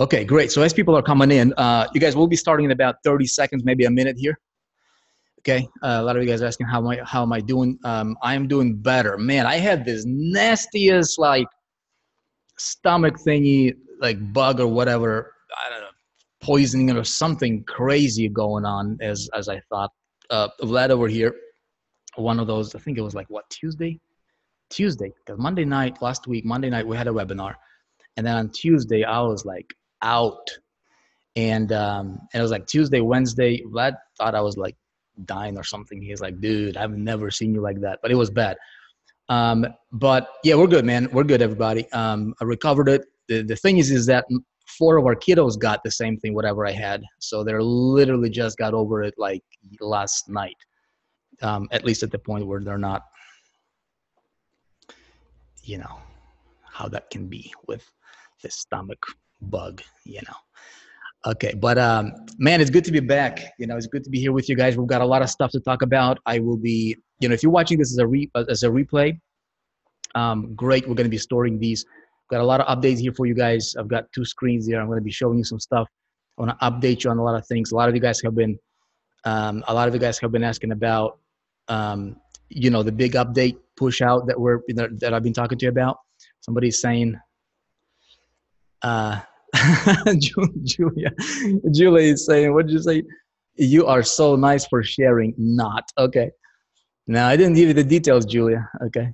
Okay, great. So as people are coming in, you guys will be starting in about 30 seconds, maybe a minute here. Okay, a lot of you guys are asking how am I doing? I am doing better, man. I had this nastiest like stomach thingy, like bug or whatever. I don't know, poisoning or something crazy going on as I thought. Vlad over here, one of those. I think it was like what Tuesday, because Monday night last week, Monday night we had a webinar, and then on Tuesday I was like out. And it was like Tuesday, Wednesday. Vlad thought I was like dying or something. He's like, dude, I've never seen you like that. But it was bad. But yeah, we're good, man. We're good, everybody. I recovered it. The thing is that 4 of our kiddos got the same thing, whatever I had. So they're literally just got over it like last night. At least at the point where they're not, you know, how that can be with the stomach bug, you know. Okay, but man, it's good to be back. You know, it's good to be here with you guys. We've got a lot of stuff to talk about. I will be, you know, if you're watching this as a replay, great. We're going to be storing these. Got a lot of updates here for you guys. I've got 2 screens here. I'm going to be showing you some stuff. I want to update you on a lot of things. A lot of you guys have been asking about, you know, the big update push out that I've been talking to you about. Somebody's saying, Julia is saying, what did you say? You are so nice for sharing. Not okay. Now I didn't give you the details, Julia. Okay,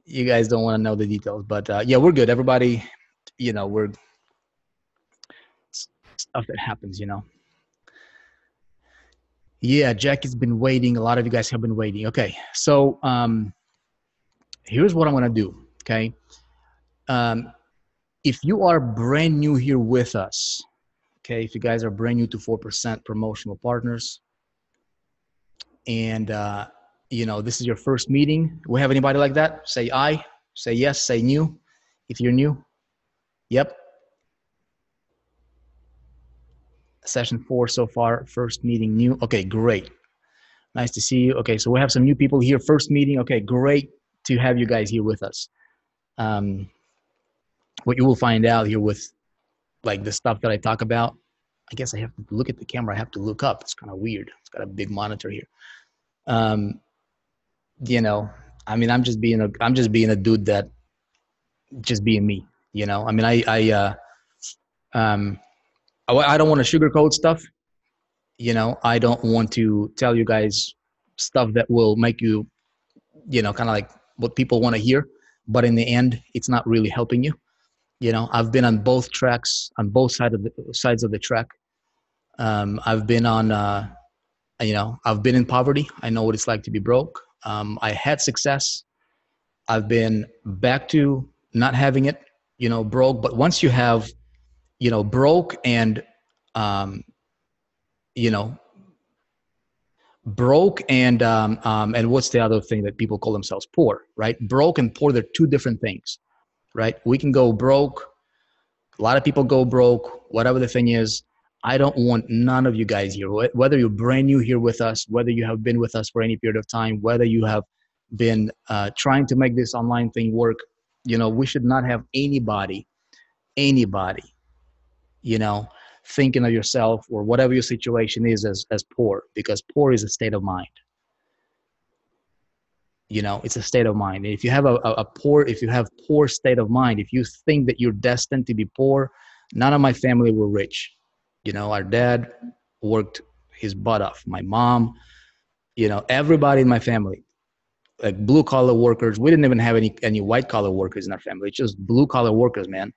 you guys don't want to know the details, but yeah, we're good. Everybody, you know, we're stuff that happens, you know. Yeah, Jackie's been waiting. A lot of you guys have been waiting. Okay, so here's what I'm gonna do. Okay. If you are brand new here with us, okay, if you guys are brand new to 4% promotional partners, and you know, this is your first meeting, we have anybody like that? Say I, say yes, say new. If you're new, yep. Session 4 so far, first meeting new. Okay, great. Nice to see you. Okay, so we have some new people here, first meeting. Okay, great to have you guys here with us. What you will find out here with like the stuff that I talk about, I guess I have to look at the camera. I have to look up. It's kind of weird. It's got a big monitor here. You know, I mean, I'm just being a dude that just being me, you know. I mean, I don't want to sugarcoat stuff. You know, I don't want to tell you guys stuff that will make you, you know, kind of like what people want to hear. But in the end, it's not really helping you. You know, I've been on both tracks, on both sides of the track. I've been on, you know, I've been in poverty. I know what it's like to be broke. I had success. I've been back to not having it, you know, broke. But once you have, you know, broke and, you know, broke and what's the other thing that people call themselves? Poor, right? Broke and poor, they're 2 different things. Right? We can go broke. A lot of people go broke, whatever the thing is. I don't want none of you guys here, whether you're brand new here with us, whether you have been with us for any period of time, whether you have been trying to make this online thing work. You know, we should not have anybody, you know, thinking of yourself or whatever your situation is as poor, because poor is a state of mind. You know, it's a state of mind. And if you have poor state of mind, if you think that you're destined to be poor, none of my family were rich. You know, our dad worked his butt off. My mom, you know, everybody in my family, like blue collar workers. We didn't even have any white collar workers in our family. It's just blue collar workers, man.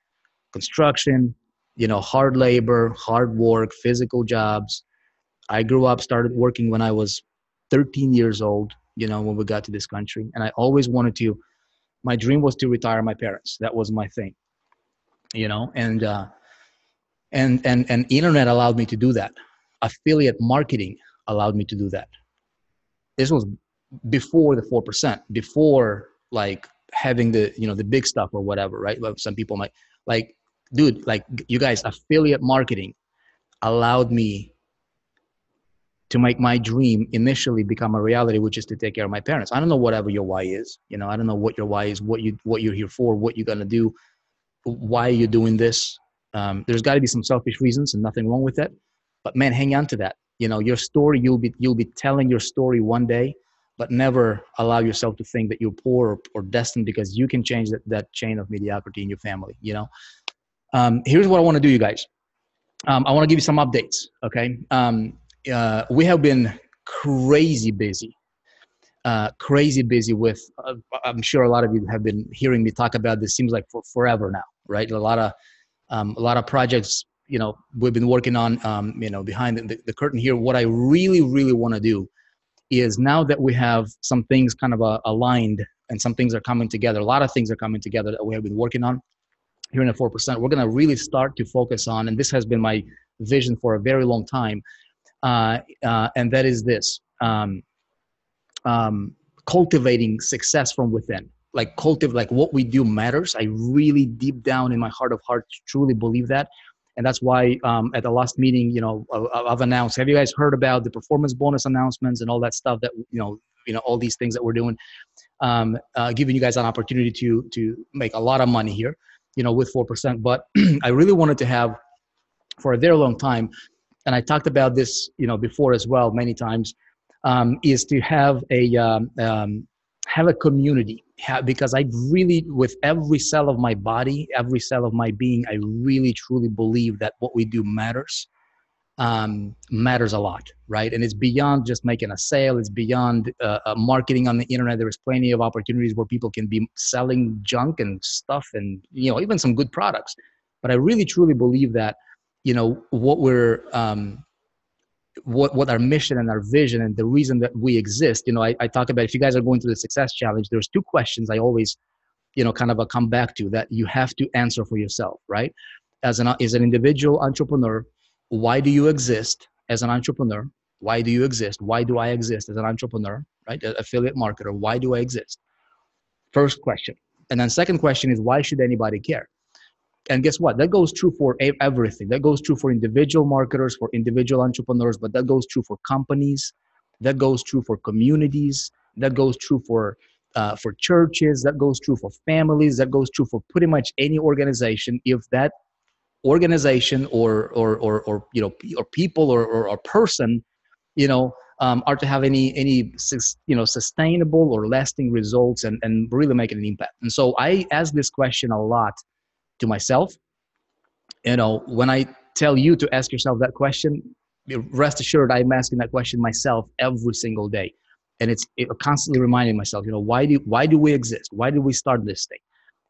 Construction, you know, hard labor, hard work, physical jobs. I grew up, started working when I was 13 years old. You know, when we got to this country, and I always wanted to, my dream was to retire my parents. That was my thing, you know, and internet allowed me to do that. Affiliate marketing allowed me to do that. This was before the 4%, before like having the, you know, the big stuff or whatever, right? Like some people might like, dude, like you guys, affiliate marketing allowed me to make my dream initially become a reality, which is to take care of my parents. I don't know whatever your why is. You know, I don't know what your why is, what you're here for, what you're gonna do, why you're doing this. There's got to be some selfish reasons and nothing wrong with that. But man, hang on to that. You know, your story, you'll be telling your story one day, but never allow yourself to think that you're poor or destined, because you can change that chain of mediocrity in your family, you know? Here's what I want to do, you guys. I want to give you some updates, okay? We have been crazy busy with, I'm sure a lot of you have been hearing me talk about this, seems like for forever now, right? A lot of projects, you know, we've been working on, you know, behind the curtain here. What I really, really want to do is, now that we have some things kind of aligned and some things are coming together, a lot of things are coming together that we have been working on here in the 4%, we're going to really start to focus on, and this has been my vision for a very long time, and that is this, cultivating success from within. Like what we do matters. I really, deep down in my heart of hearts, truly believe that. And that's why at the last meeting, you know, I've announced, have you guys heard about the performance bonus announcements and all that stuff that, you know, all these things that we're doing, giving you guys an opportunity to make a lot of money here, you know, with 4%. But I really wanted to have, for a very long time, and I talked about this, you know, before as well, many times, is to have a community, because I really, with every cell of my body, every cell of my being, I really truly believe that what we do matters a lot, right? And it's beyond just making a sale. It's beyond marketing on the internet. There is plenty of opportunities where people can be selling junk and stuff, and, you know, even some good products. But I really truly believe that, you know, what we're what our mission and our vision and the reason that we exist, you know, I talk about, if you guys are going through the success challenge, there's two questions I always, you know, kind of come back to, that you have to answer for yourself, right? As an individual entrepreneur, why do you exist as an entrepreneur? Why do you exist? Why do I exist as an entrepreneur, right? Affiliate marketer, why do I exist? First question. And then second question is, why should anybody care? And guess what? That goes true for everything. That goes true for individual marketers, for individual entrepreneurs, but that goes true for companies. That goes true for communities. That goes true for churches. That goes true for families. That goes true for pretty much any organization. If that organization or you know, or people or a person, you know, are to have any you know, sustainable or lasting results and really making an impact. And so I ask this question a lot to myself. You know, when I tell you to ask yourself that question, rest assured I'm asking that question myself every single day. And it's constantly reminding myself, you know, why do we exist? Why did we start this thing?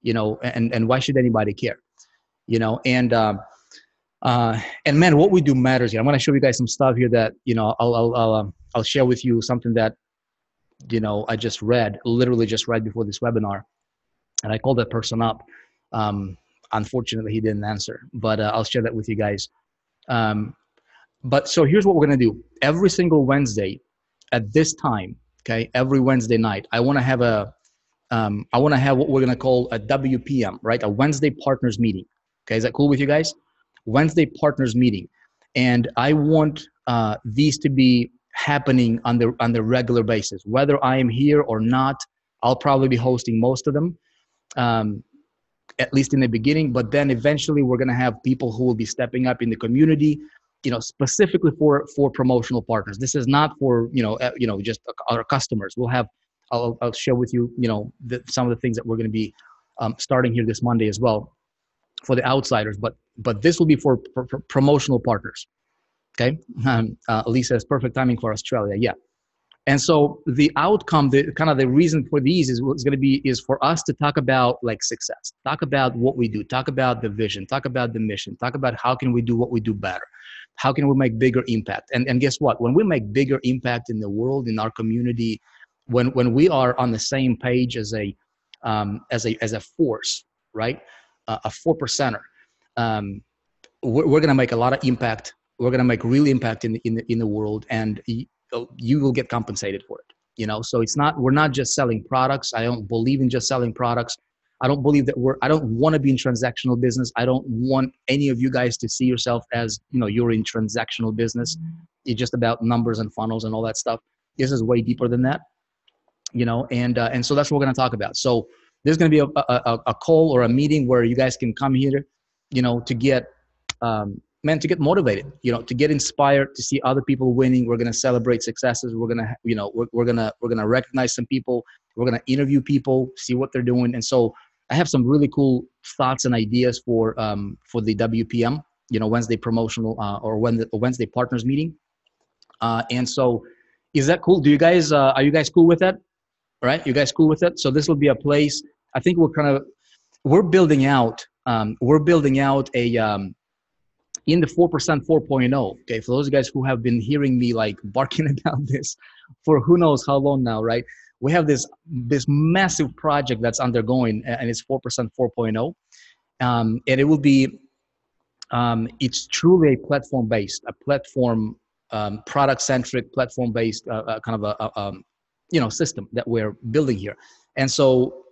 You know, and why should anybody care? You know, and man, what we do matters here. I'm going to show you guys some stuff here that, you know, I'll share with you something that, you know, I just read, literally just read before this webinar, and I called that person up. Unfortunately, he didn't answer, but I'll share that with you guys. But so here's what we're going to do. Every single Wednesday at this time, okay, every Wednesday night, I want to have what we're going to call a WPM, right? A Wednesday partners meeting. Okay, is that cool with you guys? Wednesday partners meeting. And I want these to be happening on the regular basis. Whether I am here or not, I'll probably be hosting most of them. At least in the beginning, but then eventually we're going to have people who will be stepping up in the community, you know, specifically for promotional partners. This is not for, you know, just our customers. We'll have, I'll share with you, you know, some of the things that we're going to be starting here this Monday as well for the outsiders, but this will be for promotional partners. Okay. Lisa says perfect timing for Australia. Yeah. And so the outcome, the kind of the reason for these is for us to talk about like success, talk about what we do, talk about the vision, talk about the mission, talk about how can we do what we do better, how can we make bigger impact. And guess what? When we make bigger impact in the world, in our community, when we are on the same page as a force, right? A 4%er, we're going to make a lot of impact. We're going to make real impact in the world, and you will get compensated for it. You know, so we're not just selling products. I don't believe in just selling products. I don't believe that I don't want to be in transactional business. I don't want any of you guys to see yourself as, you know, you're in transactional business. It's just about numbers and funnels and all that stuff. This is way deeper than that, you know, and so that's what we're going to talk about. So there's going to be a call or a meeting where you guys can come here, you know, to get man, to get motivated, to get inspired, to see other people winning. We're going to celebrate successes. We're going to, we're going to recognize some people. We're going to interview people, see what they're doing. And so I have some really cool thoughts and ideas for the WPM, Wednesday promotional or Wednesday partners meeting. And so is that cool? Do you guys, are you guys cool with that? All right. You guys cool with it? So this will be a place, I think we're building out a, in the 4% 4.0. Okay. For those guys who have been hearing me like barking about this for who knows how long now, right? We have this massive project that's undergoing, and it's 4% 4.0. And it will be, it's truly a platform-based, product-centric, platform-based kind of a system that we're building here. And so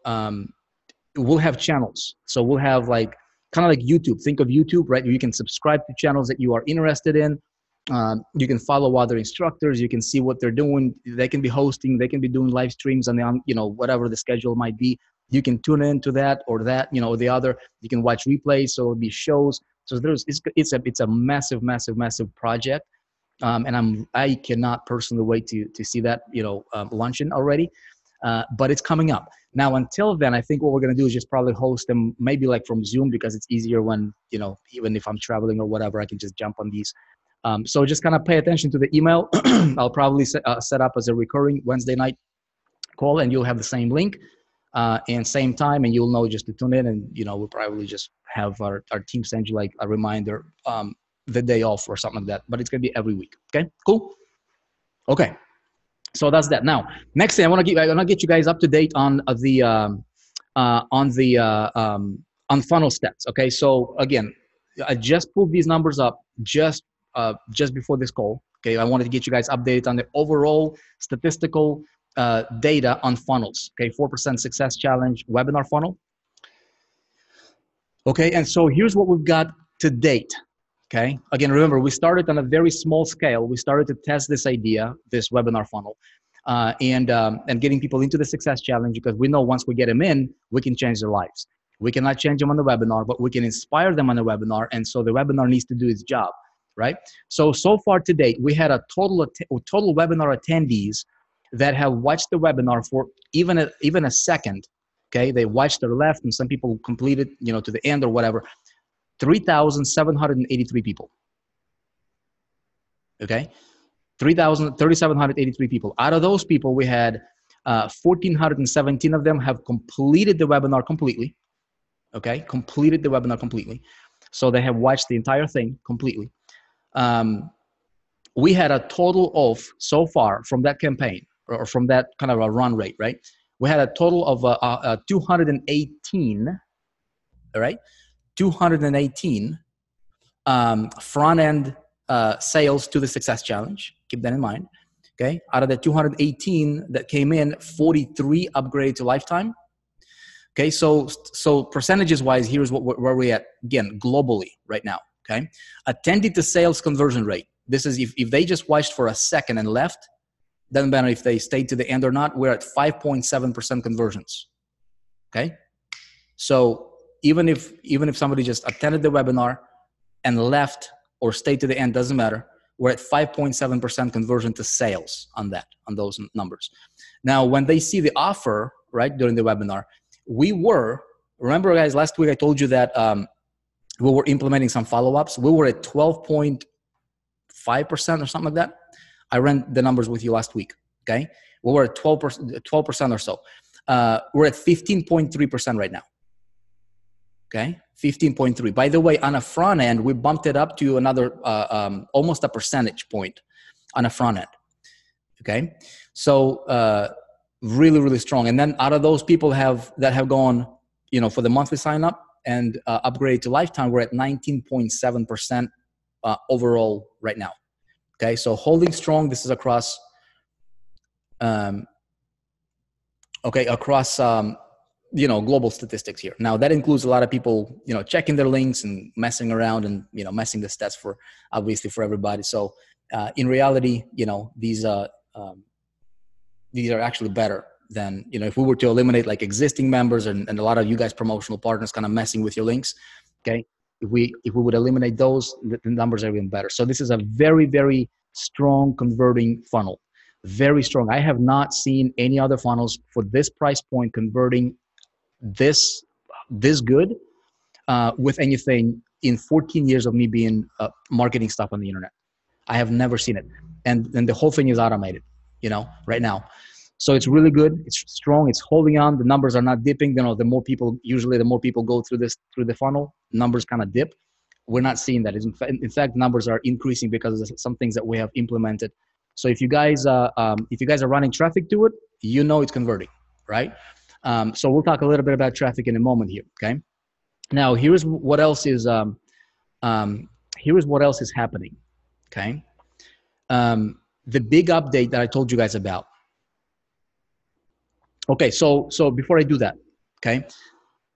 we'll have channels. So we'll have like kind of like YouTube. Think of YouTube, right? You can subscribe to channels that you are interested in. You can follow other instructors. You can see what they're doing. They can be hosting. They can be doing live streams on whatever the schedule might be. You can tune into that or that, or the other. You can watch replays. So it'll be shows. So it's a massive, massive, massive project. And I cannot personally wait to see that, launching already. But it's coming up. Now, until then, I think what we're going to do is just probably host them maybe like from Zoom, because it's easier when, even if I'm traveling or whatever, I can just jump on these. So just kind of pay attention to the email. I'll probably set up as a recurring Wednesday night call, and you'll have the same link and same time, and you'll know just to tune in. And, we'll probably just have our team send you like a reminder the day off or something like that. But it's going to be every week. Okay, cool. Okay. So that's that. Now, next thing I want to get you guys up to date on funnel stats. Okay. So again, I just pulled these numbers up just before this call. Okay. I wanted to get you guys updated on the overall statistical data on funnels. Okay. 4% success challenge webinar funnel. Okay. And so here's what we've got to date. Okay. Again, remember, we started on a very small scale. We started to test this idea, this webinar funnel, and getting people into the success challenge, because we know once we get them in, we can change their lives. We cannot change them on the webinar, but we can inspire them on the webinar. And so the webinar needs to do its job, right? So far to date, we had a total webinar attendees that have watched the webinar for even a second. Okay. They watched or left, and some people completed, to the end or whatever. 3,783 people. Okay, 3,783 people. Out of those people, we had 1,417 of them have completed the webinar completely. Okay, completed the webinar completely. So they have watched the entire thing completely. We had a total of, so far from that campaign, or from that kind of a run rate, right? We had a total of 218, all right? 218 front-end sales to the success challenge. Keep that in mind. Okay. Out of the 218 that came in, 43 upgraded to lifetime. Okay. So percentages wise, here's where we're at again, globally right now. Okay. Attended to sales conversion rate. This is if they just watched for a second and left, doesn't matter if they stayed to the end or not, we're at 5.7% conversions. Okay. So even if somebody just attended the webinar and left or stayed to the end, doesn't matter. We're at 5.7% conversion to sales on those numbers. Now, when they see the offer, right, during the webinar, remember guys, last week I told you that we were implementing some follow-ups. We were at 12.5% or something like that. I ran the numbers with you last week, okay? We were at 12% or so. We're at 15.3% right now. Okay, 15.3. By the way, on a front end, we bumped it up to another almost a percentage point on a front end. Okay, so really, really strong. And then out of those people that have gone, for the monthly sign up and upgrade to lifetime, we're at 19.7% overall right now. Okay, so holding strong. This is across. Global statistics here. Now that includes a lot of people, checking their links and messing around and, messing the stats for everybody. So in reality, these are actually better than, if we were to eliminate like existing members and a lot of you guys promotional partners kind of messing with your links. Okay. If we would eliminate those, the numbers are even better. So this is a very, very strong converting funnel. Very strong. I have not seen any other funnels for this price point converting this good with anything in 14 years of me being marketing stuff on the internet. I have never seen it. And the whole thing is automated, right now. So it's really good. It's strong. It's holding on. The numbers are not dipping. The more people go through the funnel, numbers kind of dip. We're not seeing that. In fact, numbers are increasing because of some things that we have implemented. So if you guys are running traffic to it, it's converting, right? So we'll talk a little bit about traffic in a moment here. Okay. Now here's what else is happening. Okay. The big update that I told you guys about. Okay, so before I do that, okay,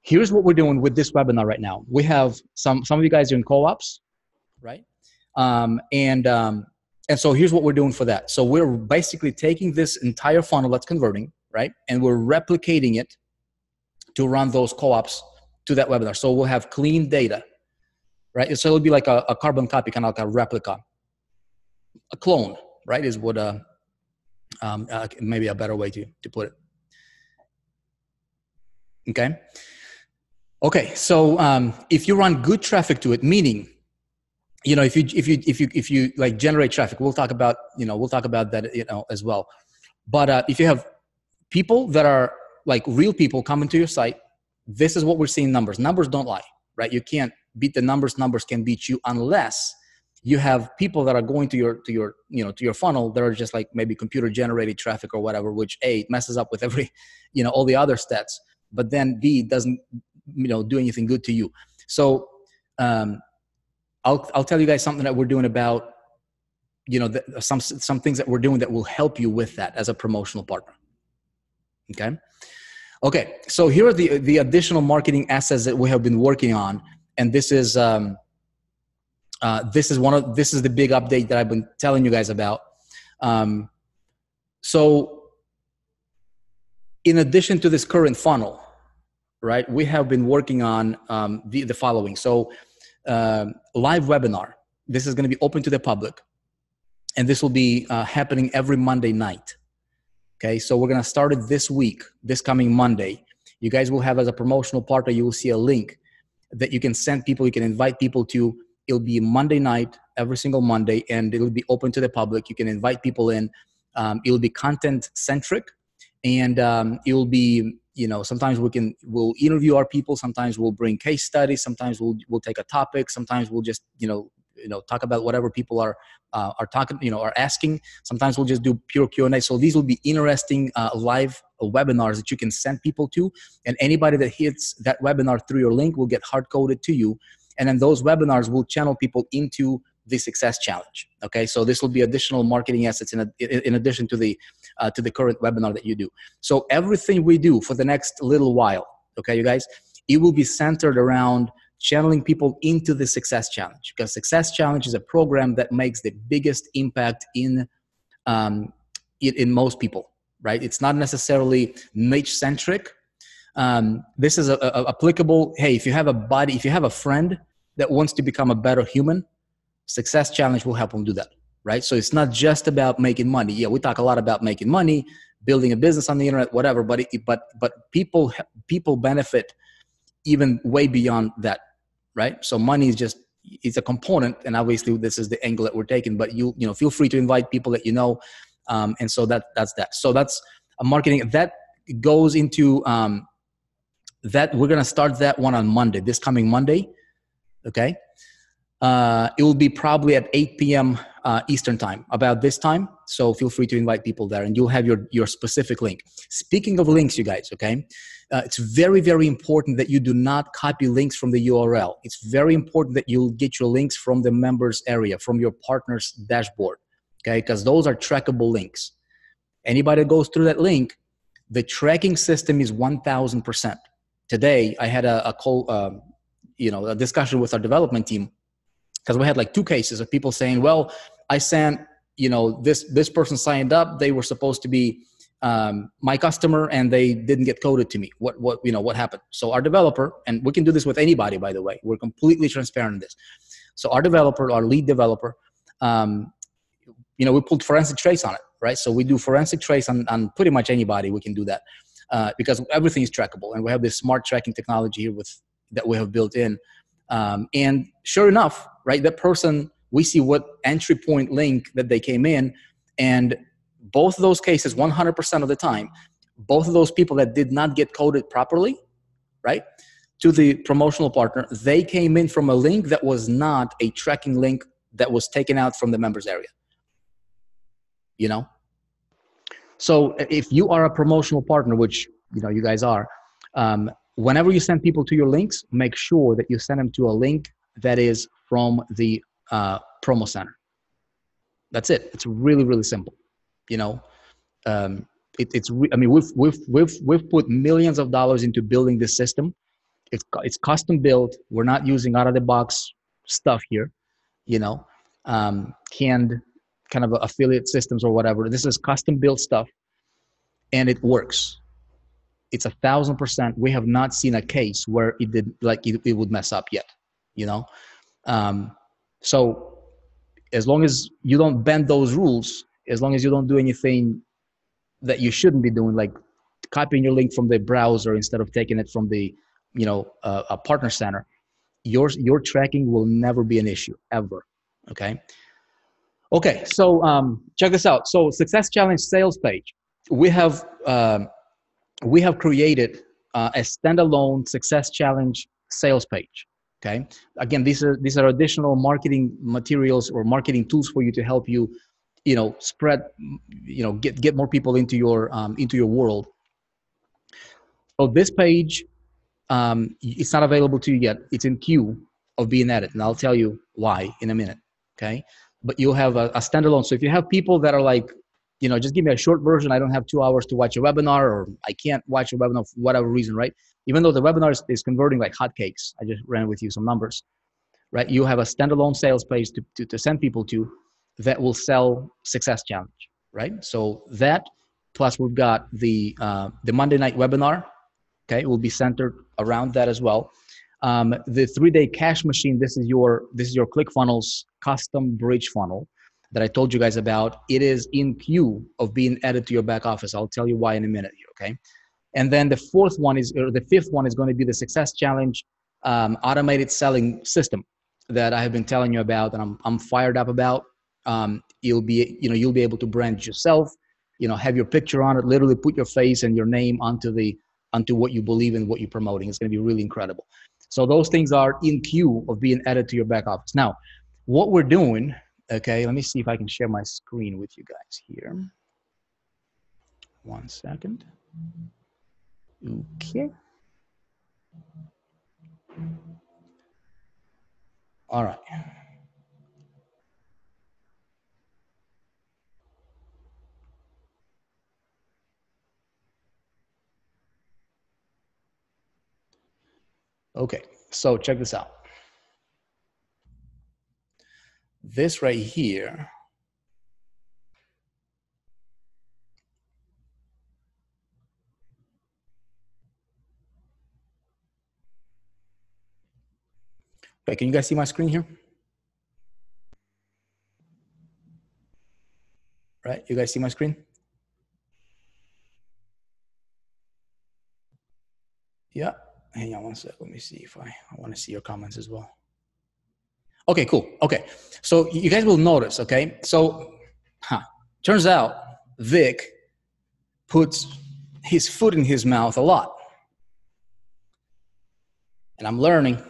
here's what we're doing with this webinar right now. We have some of you guys are in co-ops, right? And so here's what we're doing for that. So we're basically taking this entire funnel that's converting, right? And we're replicating it to run those co-ops to that webinar. So we'll have clean data, right? So it'll be like a carbon copy, kind of like a replica. A clone, right, is what maybe a better way to put it. Okay, so if you run good traffic to it, meaning, if you like generate traffic, we'll talk about that, as well. But if you have people that are like real people coming to your site, this is what we're seeing. Numbers don't lie, right? You can't beat the numbers. Numbers can beat you unless you have people that are going to your funnel that are just like maybe computer generated traffic or whatever, which A, messes up with every, all the other stats, but then B, doesn't, do anything good to you. So I'll tell you guys something that we're doing about, some things that we're doing that will help you with that as a promotional partner. Okay. So here are the additional marketing assets that we have been working on. And this is the big update that I've been telling you guys about. So in addition to this current funnel, right, we have been working on the following. So live webinar, this is going to be open to the public, and this will be happening every Monday night. Okay, so we're going to start it this week, this coming Monday. You guys will have, as a promotional partner, you will see a link that you can send people, you can invite people to. It'll be Monday night, every single Monday, and it'll be open to the public. You can invite people in. It'll be content centric, and it'll be, sometimes we'll interview our people. Sometimes we'll bring case studies. Sometimes we'll take a topic. Sometimes we'll just, talk about whatever people are talking, are asking. Sometimes we'll just do pure Q&A. So these will be interesting live webinars that you can send people to, and anybody that hits that webinar through your link will get hard-coded to you. And then those webinars will channel people into the Success Challenge. Okay, so this will be additional marketing assets in addition to the current webinar that you do. So everything we do for the next little while, okay, you guys, it will be centered around channeling people into the Success Challenge, because Success Challenge is a program that makes the biggest impact in most people, right? It's not necessarily niche centric. This is applicable. Hey, if you have a friend that wants to become a better human, Success Challenge will help them do that, right? So it's not just about making money. Yeah, we talk a lot about making money, building a business on the internet, whatever. But people benefit even way beyond that, right? So money is it's a component, and obviously this is the angle that we're taking. But you feel free to invite people that you know, and so that's that. So that's a marketing that goes into that. We're gonna start that one on Monday, this coming Monday. Okay. It will be probably at 8 p.m. Eastern time, about this time. So feel free to invite people there, and you'll have your specific link. Speaking of links, you guys, okay, it's very, very important that you do not copy links from the URL. It's very important that you'll get your links from the members area, from your partner's dashboard, okay, because those are trackable links. Anybody that goes through that link, the tracking system is 1,000%. Today, I had a discussion with our development team, because we had like 2 cases of people saying, well, I sent, this person signed up. They were supposed to be, my customer and they didn't get coded to me. What happened? So our developer, and we can do this with anybody, by the way, we're completely transparent in this. So our developer, our lead developer, we pulled forensic trace on it, right? So we do forensic trace on pretty much anybody. We can do that because everything is trackable, and we have this smart tracking technology here that we have built in. And sure enough, right, that person, we see what entry point link that they came in, and both of those cases, 100% of the time, both of those people that did not get coded properly, right, to the promotional partner, they came in from a link that was not a tracking link that was taken out from the members area. So if you are a promotional partner, which you guys are, whenever you send people to your links, make sure that you send them to a link that is from the promo center. That's it. It's really, really simple. I mean, we've put millions of dollars into building this system. It's custom built. We're not using out of the box stuff here, canned kind of affiliate systems or whatever. This is custom built stuff, and it works. It's 1,000%. We have not seen a case where it would mess up yet, So as long as you don't bend those rules, as long as you don't do anything that you shouldn't be doing, like copying your link from the browser instead of taking it from the, a partner center, your tracking will never be an issue ever. Okay. So check this out. So Success Challenge sales page, we have created a standalone Success Challenge sales page. Okay. Again, these are additional marketing materials or marketing tools for you to help you, spread, get more people into your world. So this page, it's not available to you yet. It's in queue of being added, and I'll tell you why in a minute. Okay. But you'll have a standalone. So if you have people that are like, just give me a short version, I don't have 2 hours to watch a webinar, or I can't watch a webinar for whatever reason, right? Even though the webinar is converting like hotcakes, I just ran with you some numbers, right? You have a standalone sales page to send people to that will sell Success Challenge, right? So that, plus we've got the Monday night webinar, okay, will be centered around that as well. The 3-day cash machine, this is your ClickFunnels custom bridge funnel that I told you guys about. It is in queue of being added to your back office. I'll tell you why in a minute here, okay? And then the fifth one is going to be the Success Challenge automated selling system that I have been telling you about, and I'm fired up about. You'll be able to brand yourself, have your picture on it, literally put your face and your name onto what you believe in, what you're promoting. It's going to be really incredible. So those things are in queue of being added to your back office. Now, what we're doing, okay, let me see if I can share my screen with you guys here. 1 second. Okay. All right. Okay, so check this out. This right here okay, can you guys see my screen here? Right, you guys see my screen? Yeah, hang on 1 sec. Let me see if I want to see your comments as well. Okay, cool. Okay, so you guys will notice, okay? So, turns out Vick puts his foot in his mouth a lot. And I'm learning.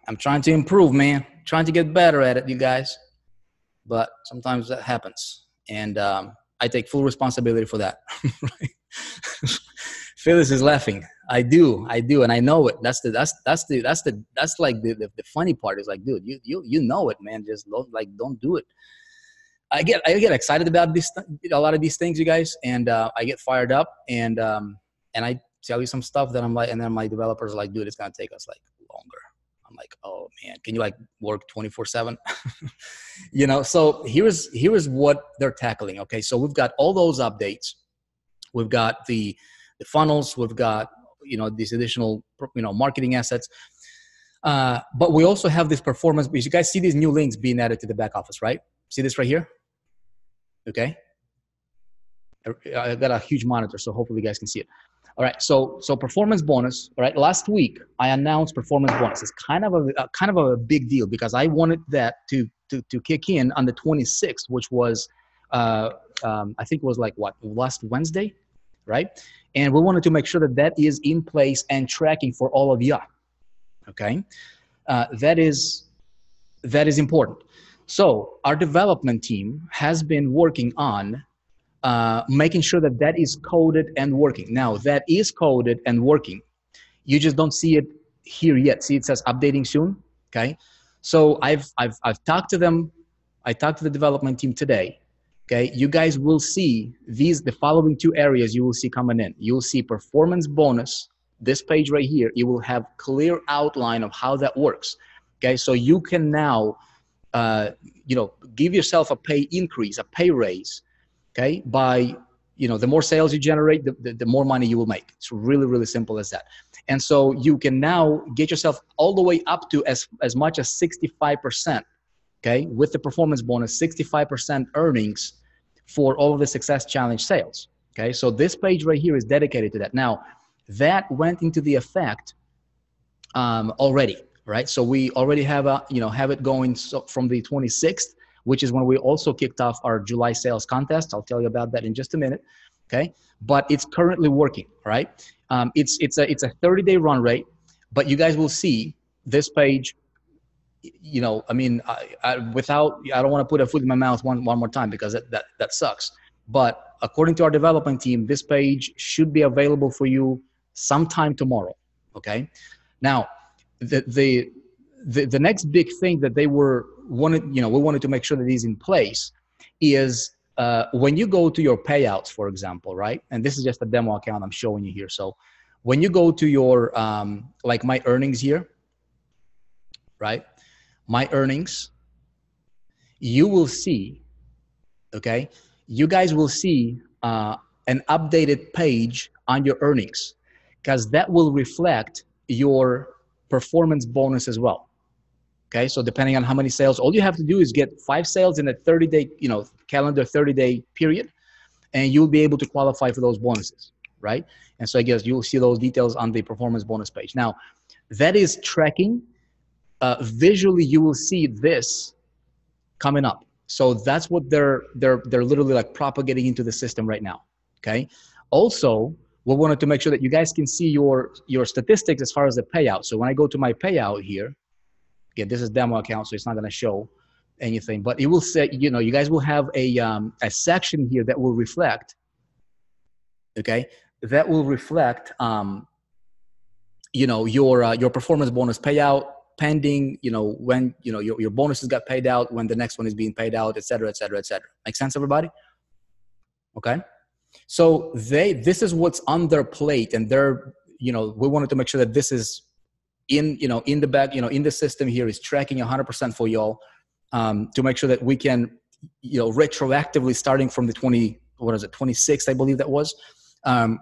I'm trying to improve, man. Trying to get better at it, you guys. But sometimes that happens. And I take full responsibility for that. Phyllis is laughing. I do, and I know it. That's like the funny part is like, dude, you know it, man. Just don't do it. I get excited about a lot of these things, you guys, and I get fired up, and I tell you some stuff that I'm like, and then my developers are like, dude, it's gonna take us like longer. I'm like, oh man, can you like work 24/7? So here's what they're tackling. Okay, so we've got all those updates. We've got the funnels. We've got, these additional, marketing assets. But we also have this performance, because you guys see these new links being added to the back office, right? See this right here? Okay. I got a huge monitor, so hopefully you guys can see it. All right, so performance bonus. All right, last week I announced performance bonus. It's kind of a big deal because I wanted that to kick in on the 26th, which was I think it was like last Wednesday, right? And we wanted to make sure that that is in place and tracking for all of you. Okay, that is important. So our development team has been working on making sure that that is coded and working. Now that is coded and working. You just don't see it here yet. See, it says updating soon. Okay. So I've talked to them. I talked to the development team today. Okay. You guys will see the following two areas you will see coming in. You'll see performance bonus. This page right here, you will have clear outline of how that works. Okay. So you can now, give yourself a pay increase, a pay raise. Okay, by the more sales you generate, the more money you will make. It's really, really simple as that. And so you can now get yourself all the way up to as much as 65%. Okay, with the performance bonus, 65% earnings for all of the Success Challenge sales. Okay, so this page right here is dedicated to that. Now, that went into the effect already, right? So we already have have it going from the 26th. Which is when we also kicked off our July sales contest. I'll tell you about that in just a minute, okay? But it's currently working, right? It's a 30-day run rate, but you guys will see this page. I don't want to put a foot in my mouth one more time because that sucks. But according to our development team, this page should be available for you sometime tomorrow, okay? Now, the next big thing that we wanted to make sure that is in place is when you go to your payouts, for example, right? And this is just a demo account I'm showing you here. So when you go to your, like my earnings here, right? My earnings, you will see, okay? You guys will see an updated page on your earnings because that will reflect your performance bonus as well. Okay, so depending on how many sales, all you have to do is get 5 sales in a 30-day, calendar 30-day period, and you'll be able to qualify for those bonuses, right? And so I guess you'll see those details on the performance bonus page. Now, that is tracking. Visually, you will see this coming up. So that's what they're literally like propagating into the system right now. Okay. Also, we wanted to make sure that you guys can see your statistics as far as the payout. So when I go to my payout here. Again, this is demo account, so it's not going to show anything. But it will say, you guys will have a section here that will reflect. Okay, that will reflect, your performance bonus payout pending. When your bonuses got paid out, when the next one is being paid out, et cetera, et cetera, et cetera. Make sense, everybody? Okay. So this is what's on their plate, and we wanted to make sure that this is. In the back, in the system here is tracking 100% for y'all to make sure that we can, retroactively starting from the 26th, I believe that was,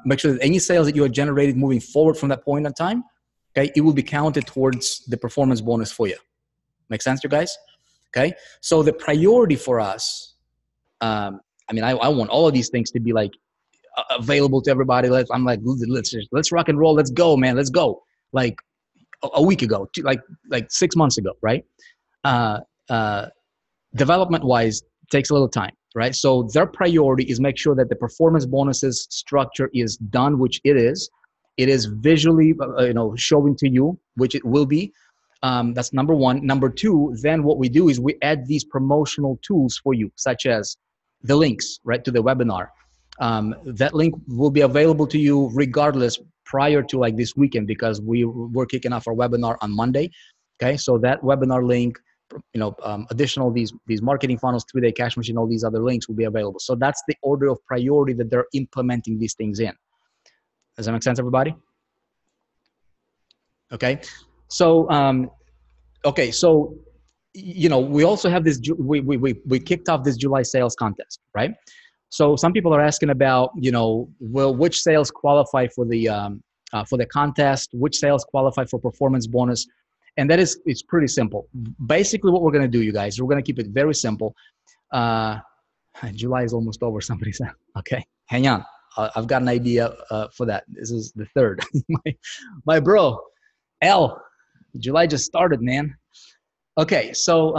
make sure that any sales that you have generated moving forward from that point in time, okay, it will be counted towards the performance bonus for you. Make sense, you guys? Okay. So the priority for us, I want all of these things to be like available to everybody. I'm like, let's rock and roll. Let's go, man. Let's go. Like, a week ago, like 6 months ago, right? Development wise takes a little time, right? So their priority is make sure that the performance bonuses structure is done, which it is. It is visually, showing to you, which it will be. That's number one. Number two, then what we do is we add these promotional tools for you, such as the links, right, to the webinar. That link will be available to you regardless prior to like this weekend because we're kicking off our webinar on Monday. Okay, so that webinar link, additional these marketing funnels, 3-day cash machine, all these other links will be available. So that's the order of priority that they're implementing these things in. Does that make sense, everybody? Okay, so we also have this. We kicked off this July sales contest, right? So some people are asking about, well, which sales qualify for the contest, which sales qualify for performance bonus, and it's pretty simple. Basically, what we're gonna do, you guys, we're gonna keep it very simple. Uh, July is almost over. Somebody said, okay, hang on. I've got an idea for that. This is the third. my bro, L. July just started, man. Okay, so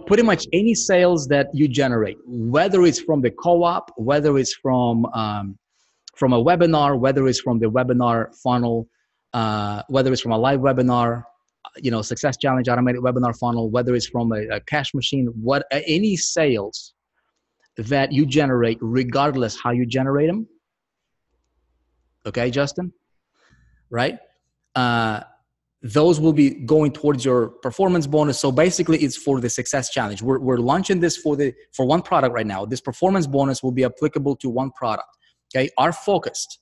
pretty much any sales that you generate, whether it's from the co-op, whether it's from a webinar, whether it's from the webinar funnel, whether it's from a live webinar, success challenge automated webinar funnel, whether it's from a cash machine, any sales that you generate, regardless how you generate them. Okay, Justin, right? Those will be going towards your performance bonus. So basically it's for the success challenge. We're launching this for one product right now. This performance bonus will be applicable to one product. Okay. Our focus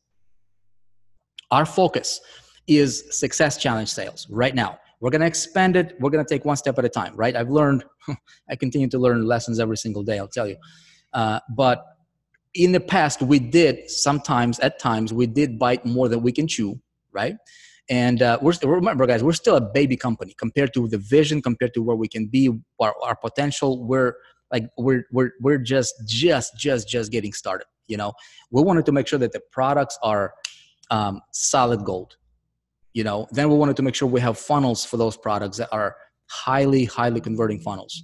is success challenge sales right now. We're going to expand it. We're going to take one step at a time, right? I've learned, I continue to learn lessons every single day, I'll tell you. But in the past, at times we did bite more than we can chew, right? And remember, guys, we're still a baby company compared to the vision, compared to where we can be, our potential. We're just getting started. We wanted to make sure that the products are solid gold. Then we wanted to make sure we have funnels for those products that are highly converting funnels.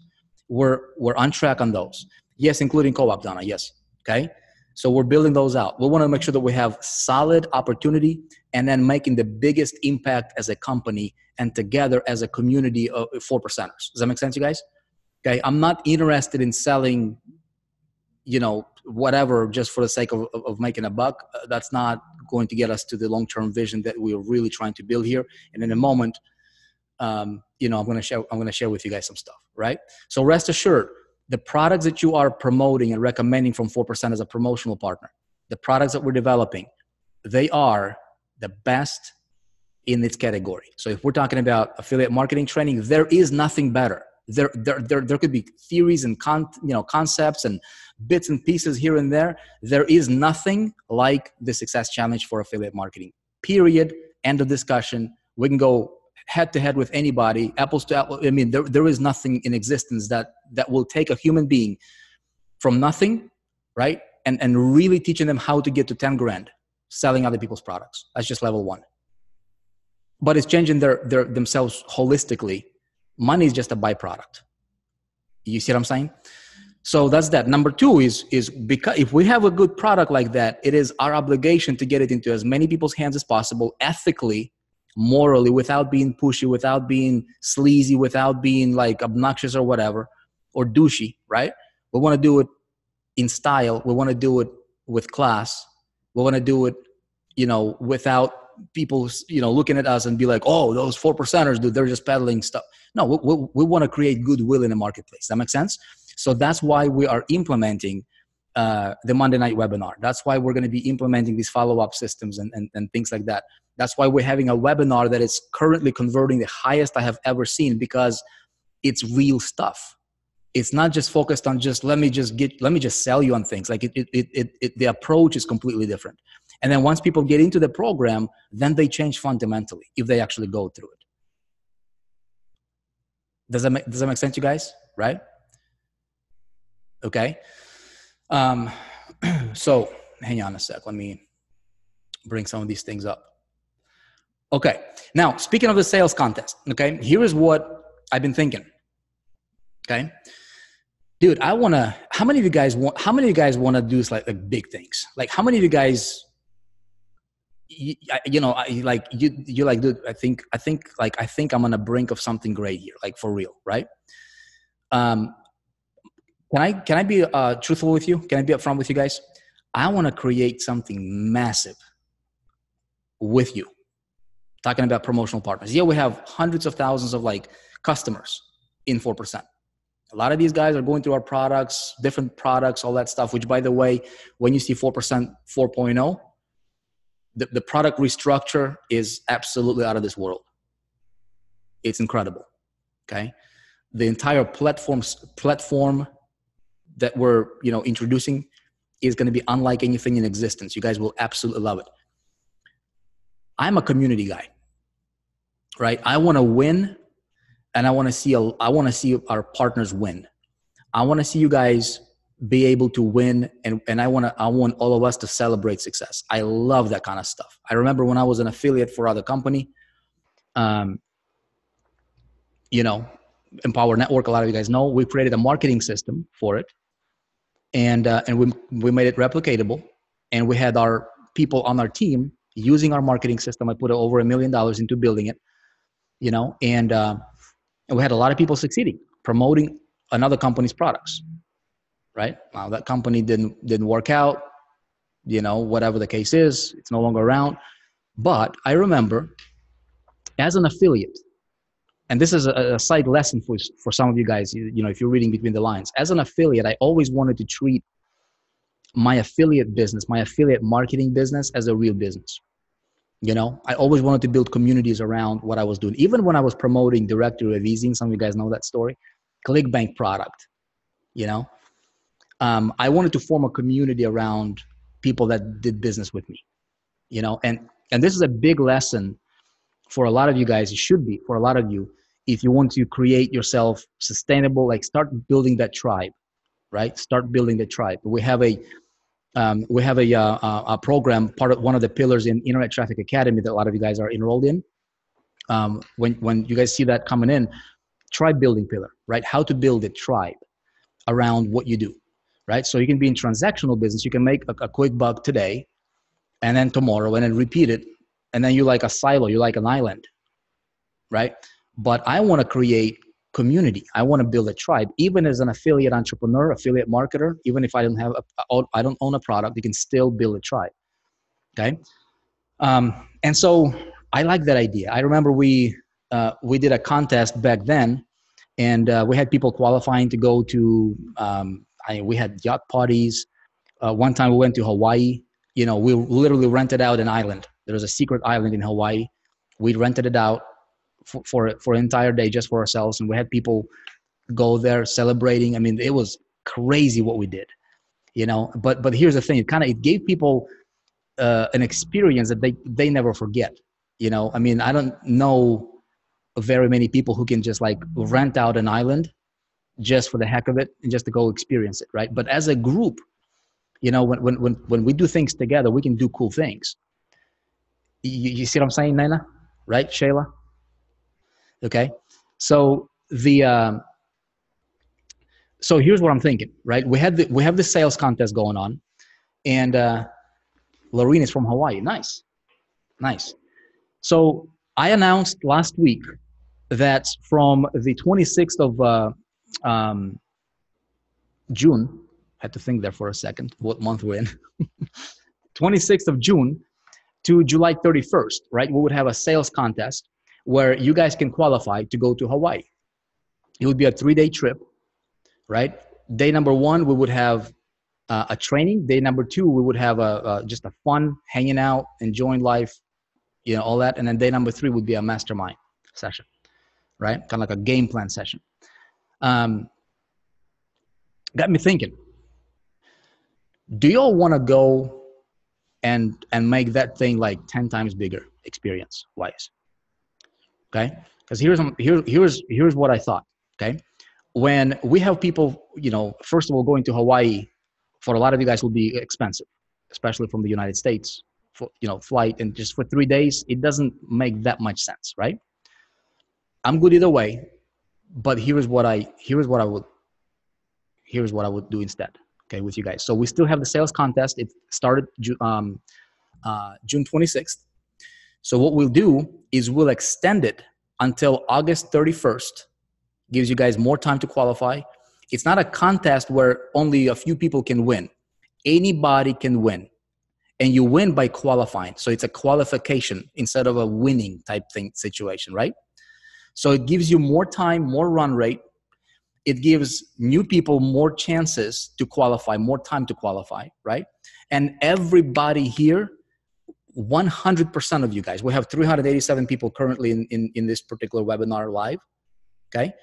We're on track on those. Yes, including co-op, Donna. Yes. Okay. So we're building those out. We want to make sure that we have solid opportunity and then making the biggest impact as a company and together as a community of 4%ers. Does that make sense, you guys? Okay. I'm not interested in selling, whatever, just for the sake of making a buck. That's not going to get us to the long-term vision that we are really trying to build here. And in a moment, I'm going to share with you guys some stuff, right? So rest assured, the products that you are promoting and recommending from 4% as a promotional partner, the products that we're developing, they are the best in its category. So if we're talking about affiliate marketing training, there is nothing better. There could be theories and concepts and bits and pieces here and there. There is nothing like the Success Challenge for affiliate marketing. Period. End of discussion. We can go head to head with anybody, apples to apples. I mean, there is nothing in existence that will take a human being from nothing, right? And really teaching them how to get to 10 grand selling other people's products. That's just level one. But it's changing themselves holistically. Money is just a byproduct. You see what I'm saying? So that's that. Number two is because if we have a good product like that, it is our obligation to get it into as many people's hands as possible, ethically, morally, without being pushy, without being sleazy, without being like obnoxious or whatever, or douchey, right? We want to do it in style. We want to do it with class. We want to do it, without people, looking at us and be like, oh, those 4%ers, dude, they're just peddling stuff. No, we want to create goodwill in the marketplace. That makes sense? So that's why we are implementing the Monday night webinar. That's why we're going to be implementing these follow-up systems and things like that. That's why we're having a webinar that is currently converting the highest I have ever seen, because it's real stuff. It's not just focused on let me just sell you on things. Like the approach is completely different. And then once people get into the program, then they change fundamentally if they actually go through it. Does that make sense, you guys? Right? Okay. So hang on a sec. Let me bring some of these things up. Okay. Now, speaking of the sales contest, okay, here is what I've been thinking. Okay. Dude, how many of you guys want to do like big things? Like how many of you guys, you're like, dude, I think I'm on the brink of something great here, like for real. Right. Can I be truthful with you? Can I be upfront with you guys? I want to create something massive with you. Talking about promotional partners. Yeah, we have hundreds of thousands of customers in 4%. A lot of these guys are going through our products, different products, all that stuff, which by the way, when you see 4% 4.0, the product restructure is absolutely out of this world. It's incredible. Okay. The entire platform that we're, introducing is going to be unlike anything in existence. You guys will absolutely love it. I'm a community guy, right? I want to win, and I want to see our partners win. I want to see you guys be able to win, and I want all of us to celebrate success. I love that kind of stuff. I remember when I was an affiliate for other company, Empower Network, a lot of you guys know, we created a marketing system for it, and we made it replicatable, and we had our people on our team using our marketing system. I put over $1 million into building it, and we had a lot of people succeeding, promoting another company's products, right? Now that company didn't work out, whatever the case is, it's no longer around. But I remember as an affiliate, and this is a side lesson for some of you guys, if you're reading between the lines. As an affiliate, I always wanted to treat my affiliate business, my affiliate marketing business, as a real business. I always wanted to build communities around what I was doing. Even when I was promoting directory of easy, some of you guys know that story, ClickBank product, I wanted to form a community around people that did business with me, and this is a big lesson for a lot of you guys. It should be for a lot of you. If you want to create yourself sustainable, like start building that tribe, right? Start building the tribe. We have a program, part of one of the pillars in Internet Traffic Academy that a lot of you guys are enrolled in. When you guys see that coming in, tribe building pillar, right? How to build a tribe around what you do, right? So you can be in transactional business. You can make a quick buck today, and then tomorrow, and then repeat it. And then you're like a silo, you're like an island, right? But I want to create community. I want to build a tribe. Even as an affiliate entrepreneur, affiliate marketer, even if I don't I don't own a product, you can still build a tribe, okay? And so I like that idea. I remember we did a contest back then, and we had people qualifying to go to, we had yacht parties. One time we went to Hawaii. We literally rented out an island. There was a secret island in Hawaii. We rented it out for an entire day just for ourselves, and we had people go there celebrating. I mean, it was crazy what we did, But here's the thing: it gave people an experience that they never forget. I mean, I don't know very many people who can just like rent out an island just for the heck of it and just to go experience it, right? But as a group, when we do things together, we can do cool things. You see what I'm saying, Nana? Right, Shayla? Okay. So so here's what I'm thinking, right? We have the sales contest going on, and Lorene is from Hawaii. Nice. So I announced last week that from the 26th of June, had to think there for a second, what month we're in, 26th of June to July 31st, right? We would have a sales contest where you guys can qualify to go to Hawaii. It would be a 3-day trip, right? Day number 1, we would have a training. Day number 2, we would have just a fun, hanging out, enjoying life, all that. And then day number 3 would be a mastermind session, right? Kind of like a game plan session. Got me thinking, do y'all want to go and make that thing like 10 times bigger experience wise? Okay, because here's what I thought. Okay, when we have people, first of all, going to Hawaii for a lot of you guys will be expensive, especially from the United States. For flight, and just for 3 days, it doesn't make that much sense, right? I'm good either way, but here's what I would do instead. Okay, with you guys. So we still have the sales contest. It started June 26th. So what we'll do is we'll extend it until August 31st. Gives you guys more time to qualify. It's not a contest where only a few people can win. Anybody can win. And you win by qualifying. So it's a qualification instead of a winning type thing situation, right? So it gives you more time, more run rate. It gives new people more chances to qualify, more time to qualify, right? And everybody here, 100% of you guys, we have 387 people currently in this particular webinar live, okay?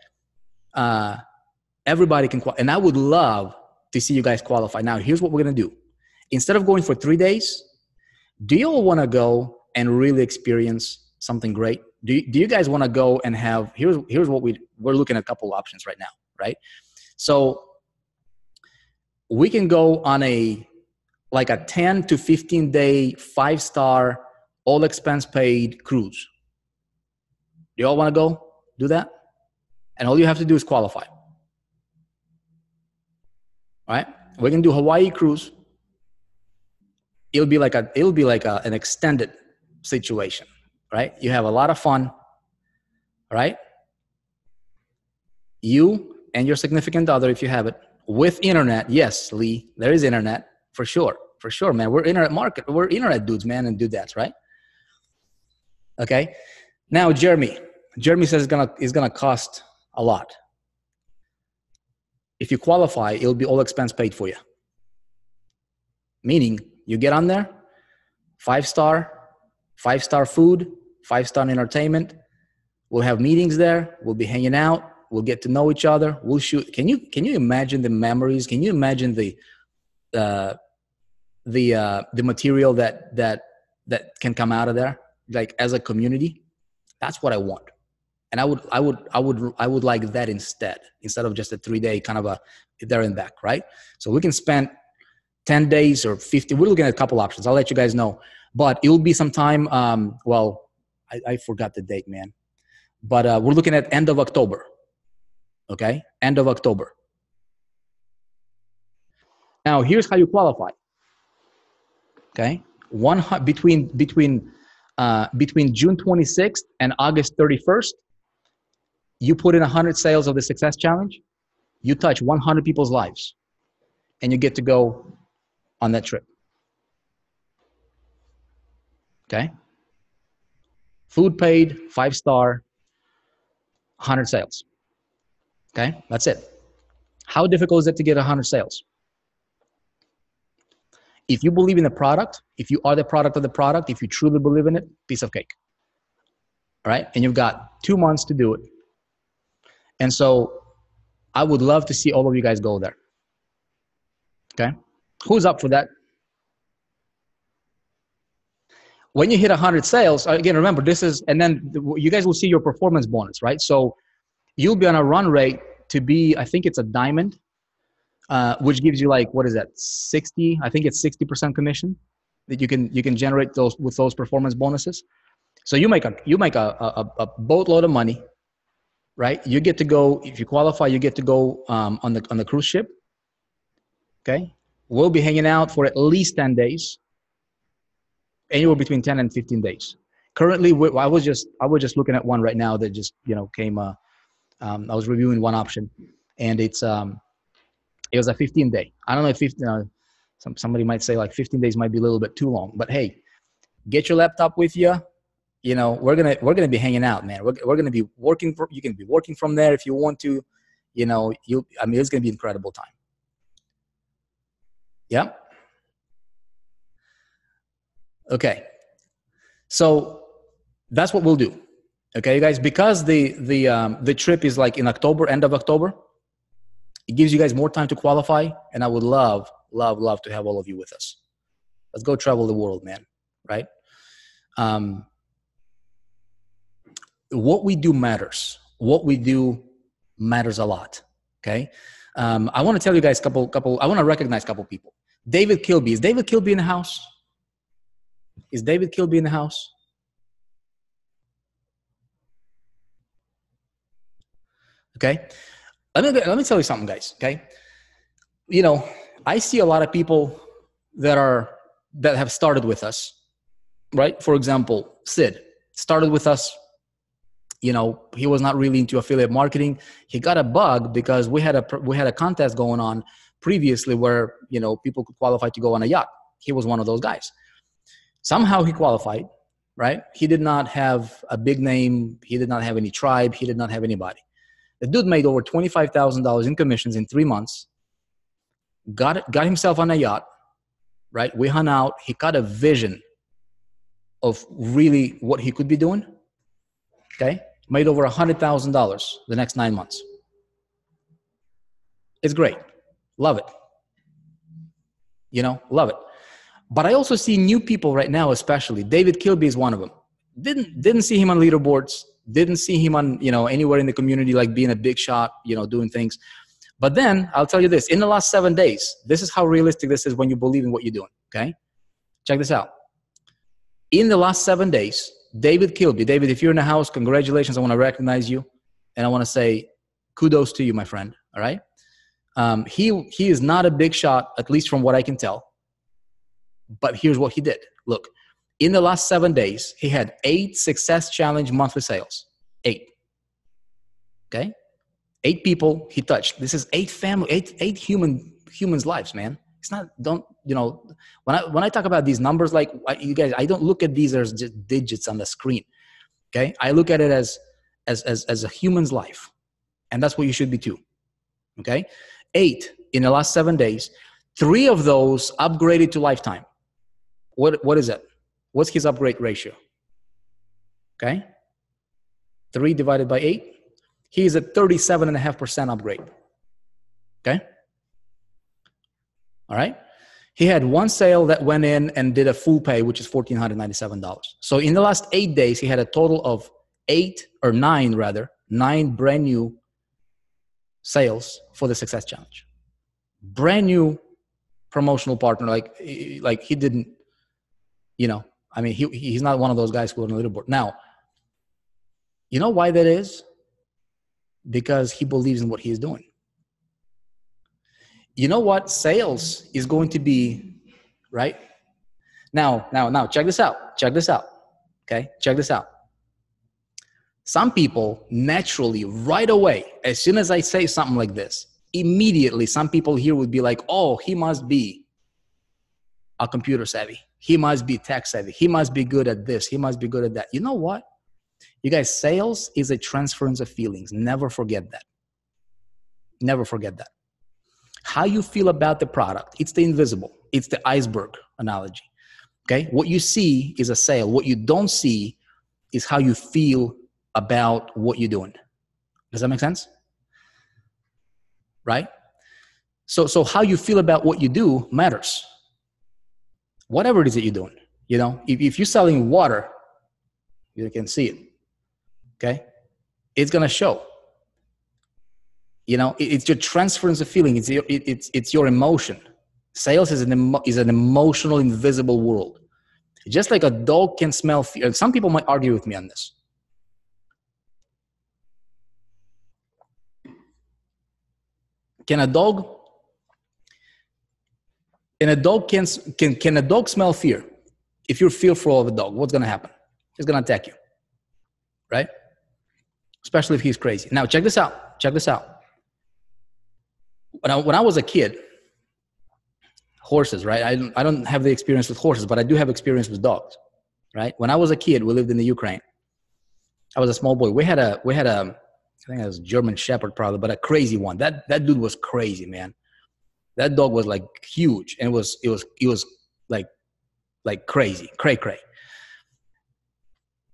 Everybody can qualify. And I would love to see you guys qualify. Now, here's what we're going to do. Instead of going for 3 days, do you all want to go and really experience something great? Do you guys want to go and have, here's what we're looking at a couple options right now, right? So we can go on like a 10 to 15 day, 5-star, all expense paid cruise. Do you all want to go do that? And all you have to do is qualify. All right? We can do Hawaii cruise. It'll be like an extended situation, right? You have a lot of fun, right? You and your significant other, if you have it, with internet. Yes, Lee, there is internet for sure, man. We're internet dudes, man, and dudettes, right? Okay. Now, Jeremy says it's gonna cost a lot. If you qualify, it'll be all expense paid for you. Meaning, you get on there, 5-star food, 5-star entertainment. We'll have meetings there. We'll be hanging out. We'll get to know each other. We'll shoot. Can you imagine the memories? Can you imagine the material that can come out of there? Like as a community, that's what I want. And I would like that instead of just a 3-day kind of a there and back, right? So we can spend 10 days or 50. We're looking at a couple options. I'll let you guys know, but it will be sometime. Well, I forgot the date, man, but we're looking at end of October. Okay, end of October. Now here's how you qualify. Okay, between June 26th and August 31st, you put in 100 sales of the Success Challenge. You touch 100 people's lives, and you get to go on that trip. Okay, food paid, 5-star, 100 sales. Okay, that's it. How difficult is it to get 100 sales? If you believe in the product, if you are the product of the product, if you truly believe in it, piece of cake. All right, and you've got 2 months to do it. And so I would love to see all of you guys go there. Okay, who's up for that? When you hit 100 sales, again, remember this is, and then you guys will see your performance bonus, right? So you'll be on a run rate to be, I think it's a diamond, which gives you like, what is that, 60? I think it's 60% commission that you can generate with those performance bonuses. So you make a boatload of money, right? You get to go, if you qualify, you get to go on the cruise ship. Okay, we'll be hanging out for at least 10 days, anywhere between 10 and 15 days. Currently, I was just looking at one right now that just came. I was reviewing one option, and it was a 15-day. I don't know if somebody might say like 15 days might be a little bit too long, but hey, get your laptop with you. We're gonna be hanging out, man. We're gonna be working. You can be working from there if you want to. It's gonna be an incredible time. Yeah. Okay. So that's what we'll do. Okay, you guys, because the trip is like in October, end of October, it gives you guys more time to qualify, and I would love to have all of you with us. Let's go travel the world, man, right? What we do matters. What we do matters a lot, okay? I want to tell you guys I want to recognize a couple people. David Kilby. Is David Kilby in the house? Is David Kilby in the house? Okay, let me tell you something, guys. Okay, I see a lot of people that have started with us, right? For example, Sid started with us. He was not really into affiliate marketing. He got a bug because we had a contest going on previously where people could qualify to go on a yacht. He was one of those guys. Somehow he qualified, right? He did not have a big name. He did not have any tribe. He did not have anybody. The dude made over $25,000 in commissions in 3 months, got himself on a yacht, right? We hung out. He got a vision of really what he could be doing, okay? Made over $100,000 the next 9 months. It's great. Love it. Love it. But I also see new people right now, especially David Kilby is one of them. Didn't see him on leaderboards, didn't see him on, anywhere in the community, like being a big shot, doing things. But then I'll tell you this, in the last 7 days, this is how realistic this is when you believe in what you're doing. Okay. Check this out. In the last 7 days, David Kilby, David, if you're in the house, congratulations. I want to recognize you. And I want to say kudos to you, my friend. All right. He is not a big shot, at least from what I can tell. But here's what he did. Look, in the last 7 days, he had 8 Success Challenge monthly sales. 8. Okay? 8 people he touched. This is 8 humans' lives, man. It's not, when I talk about these numbers, like you guys, I don't look at these as just digits on the screen. Okay? I look at it as a human's life. And that's what you should be too. Okay? 8 in the last 7 days. 3 of those upgraded to lifetime. What is that? What's his upgrade ratio? Okay? 3 divided by 8. He is at 37.5% upgrade. Okay? All right? He had 1 sale that went in and did a full pay, which is $1,497. So in the last 8 days, he had a total of 9 brand new sales for the Success Challenge. Brand new promotional partner. Like he didn't, he's not one of those guys who are on the leaderboard. Now, you know why that is? Because he believes in what he is doing. You know what? Sales is going to be, right? Now, check this out. Okay? Check this out. Some people naturally, right away, as soon as I say something like this, immediately some people here would be like, oh, he must be a computer savvy. He must be tech savvy. He must be good at this. He must be good at that. You know what? You guys, sales is a transference of feelings. Never forget that. Never forget that. How you feel about the product, it's the invisible. It's the iceberg analogy. Okay? What you see is a sale. What you don't see is how you feel about what you're doing. Does that make sense? Right? So how you feel about what you do matters. Whatever it is that you're doing. If you're selling water, you can see it. Okay? It's going to show. It's your transference of feeling. It's your emotion. Sales is an emotional, invisible world. Just like a dog can smell fear. Some people might argue with me on this. Can a dog smell fear? If you're fearful of a dog, what's going to happen? He's going to attack you. Right? Especially if he's crazy. Now, check this out. When I was a kid, horses, right? I don't have the experience with horses, but I do have experience with dogs, right? When I was a kid, we lived in the Ukraine. I was a small boy. We had a I think it was a German Shepherd probably, but a crazy one. That dude was crazy, man. That dog was like huge, and it was like crazy, cray.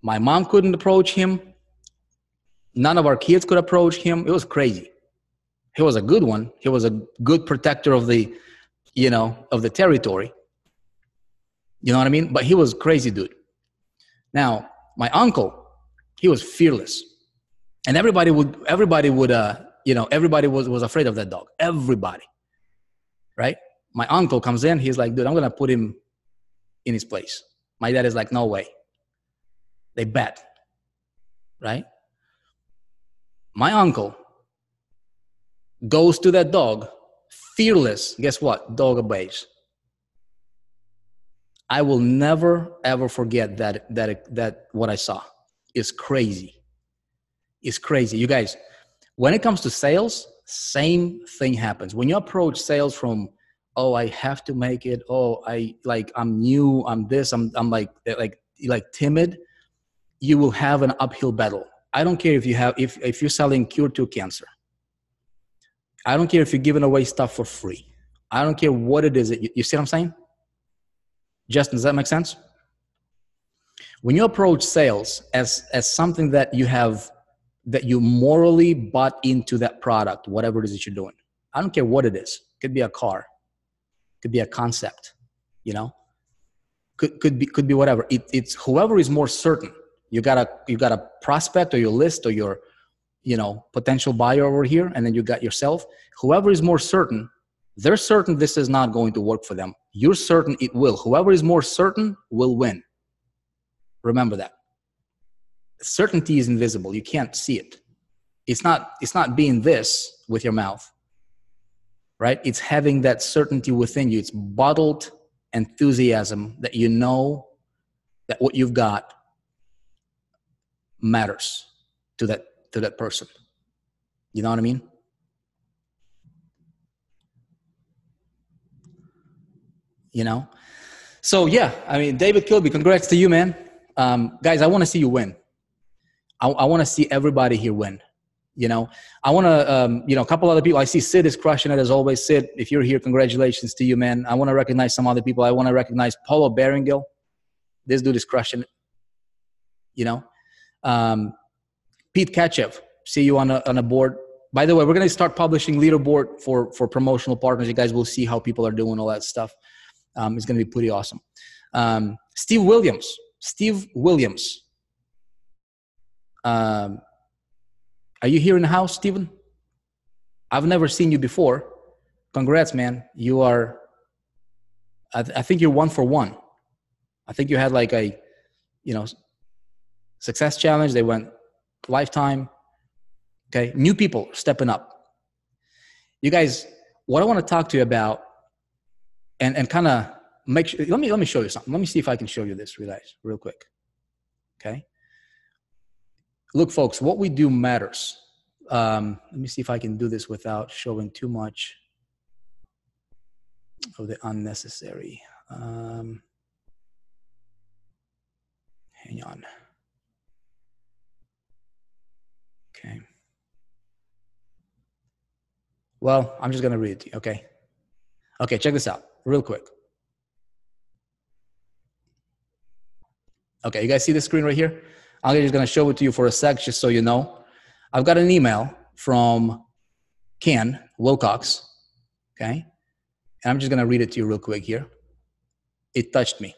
My mom couldn't approach him. None of our kids could approach him. It was crazy. He was a good one. He was a good protector of the, of the territory. You know what I mean? But he was crazy, dude. Now, my uncle, he was fearless. And everybody was afraid of that dog. Everybody. Right? My uncle comes in. He's like, dude, I'm going to put him in his place. My dad is like, no way. They bet. Right? My uncle goes to that dog, fearless. Guess what? Dog obeys. I will never, ever forget that what I saw. It's crazy. It's crazy. You guys, when it comes to sales, same thing happens. When you approach sales from, oh, I have to make it. Oh, I'm new. I'm this. I'm like timid. You will have an uphill battle. I don't care if you're selling cure to cancer. I don't care if you're giving away stuff for free. I don't care what it is. You see what I'm saying? Justin, does that make sense? When you approach sales as something that you morally bought into that product, whatever it is that you're doing. I don't care what it is. It could be a car. could be a concept, you know, could be whatever. It's whoever is more certain. You got a prospect or your list or your, you know, potential buyer over here, and then you got yourself. Whoever is more certain, they're certain this is not going to work for them. You're certain it will. Whoever is more certain will win. Remember that. Certainty is invisible. You can't see it. It's not being this with your mouth, right? It's having that certainty within you. It's bottled enthusiasm that you know that what you've got matters to that person. You know what I mean? You know? So yeah, I mean, David Kilby, congrats to you, man. Guys, I want to see you win. I want to see everybody here win. You know, I want to, you know, a couple other people. I see Sid is crushing it as always. Sid, if you're here, congratulations to you, man. I want to recognize some other people. I want to recognize Paulo Berengill. This dude is crushing it. You know, Pete Kachev, see you on a board. By the way, we're going to start publishing leaderboard for promotional partners. You guys will see how people are doing all that stuff. It's going to be pretty awesome. Steve Williams. Are you here in the house, Steven? I've never seen you before. Congrats, man. You are, I think you're 1 for 1. I think you had like a, you know, success challenge. They went lifetime. Okay. New people stepping up. You guys, what I want to talk to you about and kind of make sure, let me show you something. Let me see if I can show you this real quick. Okay. Look, folks, what we do matters. Let me see if I can do this without showing too much of the unnecessary. Hang on. Okay. Well, I'm just going to read it to you, okay? Okay, check this out real quick. Okay, you guys see the screen right here? I'm just going to show it to you for a sec, just so you know. I've got an email from Ken Wilcox, okay? And I'm just going to read it to you real quick here. It touched me.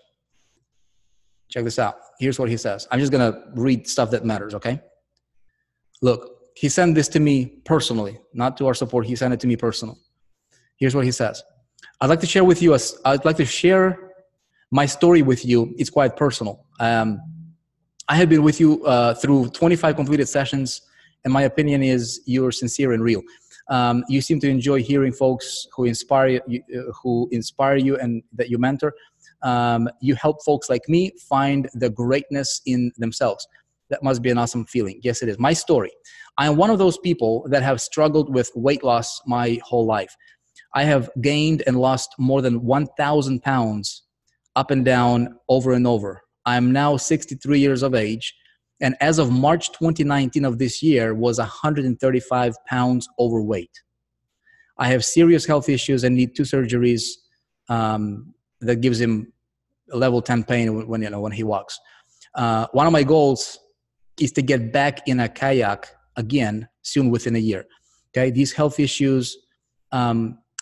Check this out. Here's what he says. I'm just going to read stuff that matters, okay? Look, he sent this to me personally, not to our support. He sent it to me personally. Here's what he says. I'd like to share with you, I'd like to share my story with you. It's quite personal. I have been with you through 25 completed sessions, and my opinion is you're sincere and real. You seem to enjoy hearing folks who inspire you and that you mentor. You help folks like me find the greatness in themselves. That must be an awesome feeling. Yes, it is. My story. I am one of those people that have struggled with weight loss my whole life. I have gained and lost more than 1,000 pounds up and down, over and over. I'm now 63 years of age, and as of March 2019 of this year, was 135 pounds overweight. I have serious health issues and need 2 surgeries that gives him level 10 pain when he walks. One of my goals is to get back in a kayak again soon, within a year. Okay, these health issues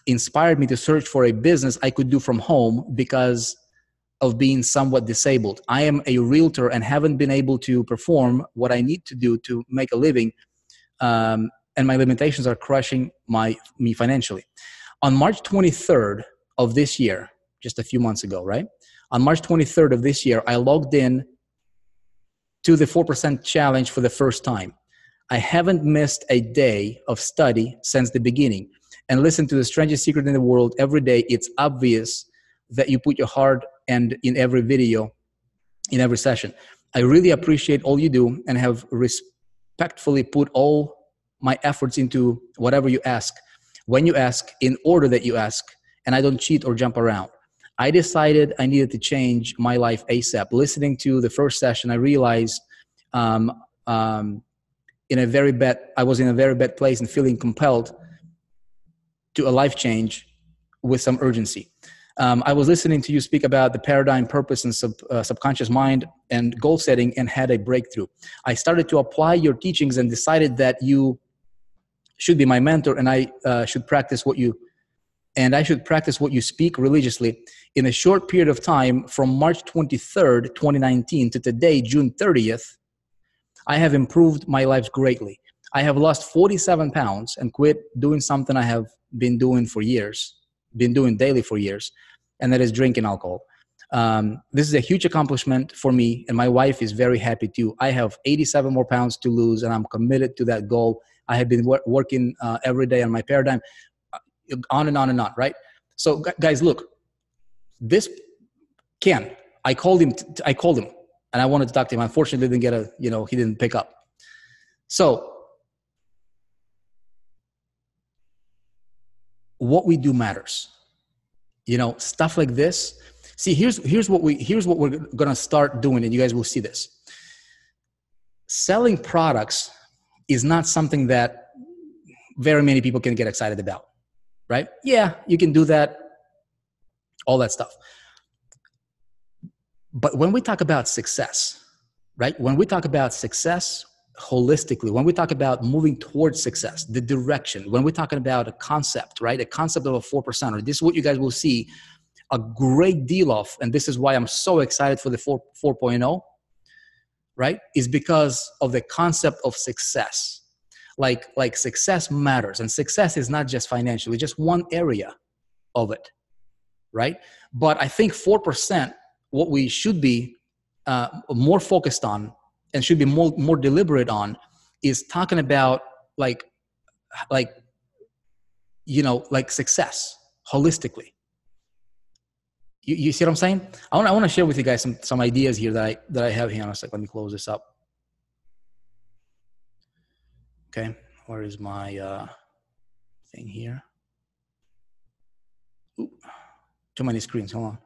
inspired me to search for a business I could do from home because of being somewhat disabled. I am a realtor and haven't been able to perform what I need to do to make a living, and my limitations are crushing me financially. On March 23rd of this year, just a few months ago, right? On March 23rd of this year, I logged in to the 4% challenge for the first time. I haven't missed a day of study since the beginning, and listen to the strangest secret in the world every day. It's obvious that you put your heart and in every video, in every session. I really appreciate all you do and have respectfully put all my efforts into whatever you ask, when you ask, in order that you ask, and I don't cheat or jump around. I decided I needed to change my life ASAP. Listening to the first session, I realized I was in a very bad place and feeling compelled to a life change with some urgency. I was listening to you speak about the paradigm, purpose, and subconscious mind and goal setting, and had a breakthrough. I started to apply your teachings and decided that you should be my mentor, and I should practice what you and I should practice what you speak religiously. In a short period of time, from March 23rd, 2019 to today, June 30th, I have improved my life greatly. I have lost 47 pounds and quit doing something I have been doing for years, been doing daily for years, and that is drinking alcohol. This is a huge accomplishment for me, and my wife is very happy too. I have 87 more pounds to lose, and I'm committed to that goal. I have been working every day on my paradigm, on and on and on, right? So guys, look, this Ken, I called him, and I wanted to talk to him. Unfortunately, didn't get he didn't pick up. So what we do matters. Stuff like this. See, here's what we're gonna start doing, and you guys will see this. Selling products is not something that very many people can get excited about, right? Yeah, you can do that, all that stuff. But when we talk about success, right? When we talk about success holistically, when we talk about moving towards success, the direction, when we're talking about a concept, right? A concept of a 4%, this is what you guys will see a great deal of, and this is why I'm so excited for the 4.0, right? Is because of the concept of success. Like success matters, and success is not just financially, just one area of it, right? But I think 4%, what we should be more focused on and should be more deliberate on is talking about like success holistically. You see what I'm saying? I want to share with you guys some ideas here that I have here. Let me close this up. Okay, where is my thing here? Ooh, too many screens. Hold on.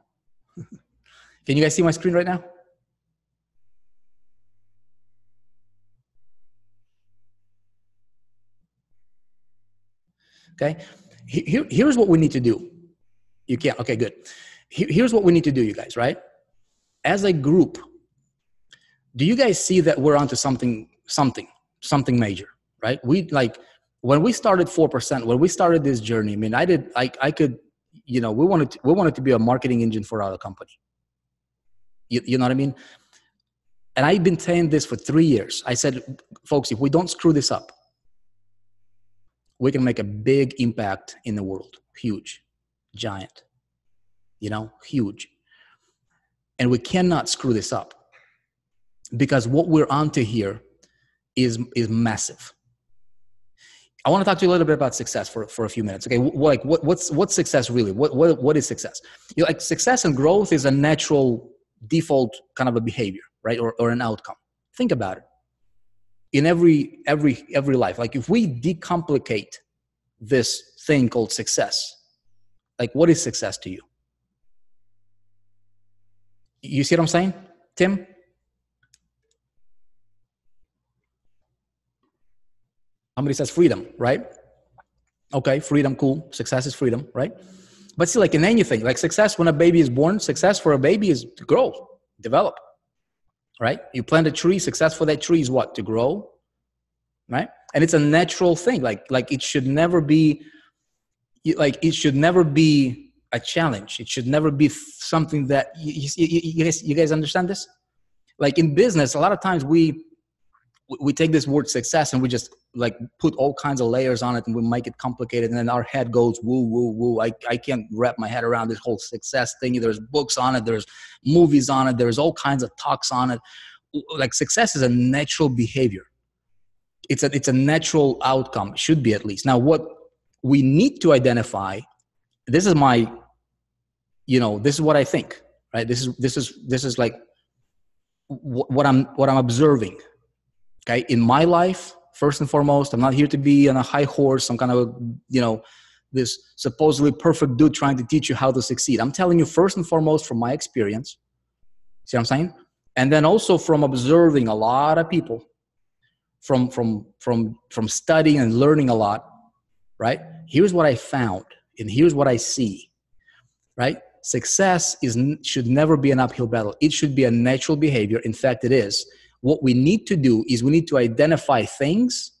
Can you guys see my screen right now? Okay, here's what we need to do. You can't. Okay, good. Here's what we need to do, you guys, right? As a group, do you guys see that we're onto something major, right? When we started 4%, when we started this journey, I mean, we wanted to be a marketing engine for our company. You know what I mean? And I've been saying this for 3 years. I said, folks, if we don't screw this up, we can make a big impact in the world. Huge, giant, huge. And we cannot screw this up because what we're onto here is massive. I want to talk to you a little bit about success for a few minutes. Okay, what's success really? What is success? Success and growth is a natural default kind of a behavior, right? Or an outcome. Think about it. In every life, like if we decomplicate this thing called success, like what is success to you? You see what I'm saying, Tim? Somebody says freedom, right? Okay, freedom, cool. Success is freedom, right? But see, like in anything, like success when a baby is born, success for a baby is to grow, develop, right? You plant a tree, success for that tree is what? To grow, right? And it's a natural thing. Like it should never be a challenge. It should never be something that you guys understand this? Like in business, a lot of times we take this word success and we just like put all kinds of layers on it and we make it complicated. And then our head goes, woo, woo, woo. I can't wrap my head around this whole success thing. There's books on it. There's movies on it. There's all kinds of talks on it. Like success is a natural behavior. It's a natural outcome, should be at least. Now, what we need to identify, this is my, this is what I think, right? This is like what I'm observing. Okay, in my life, first and foremost, I'm not here to be on a high horse, some kind of, this supposedly perfect dude trying to teach you how to succeed. I'm telling you first and foremost from my experience. See what I'm saying? And then also from observing a lot of people, from studying and learning a lot, right? Here's what I found, and here's what I see, right? Success should never be an uphill battle. It should be a natural behavior. In fact, it is. What we need to do is we need to identify things.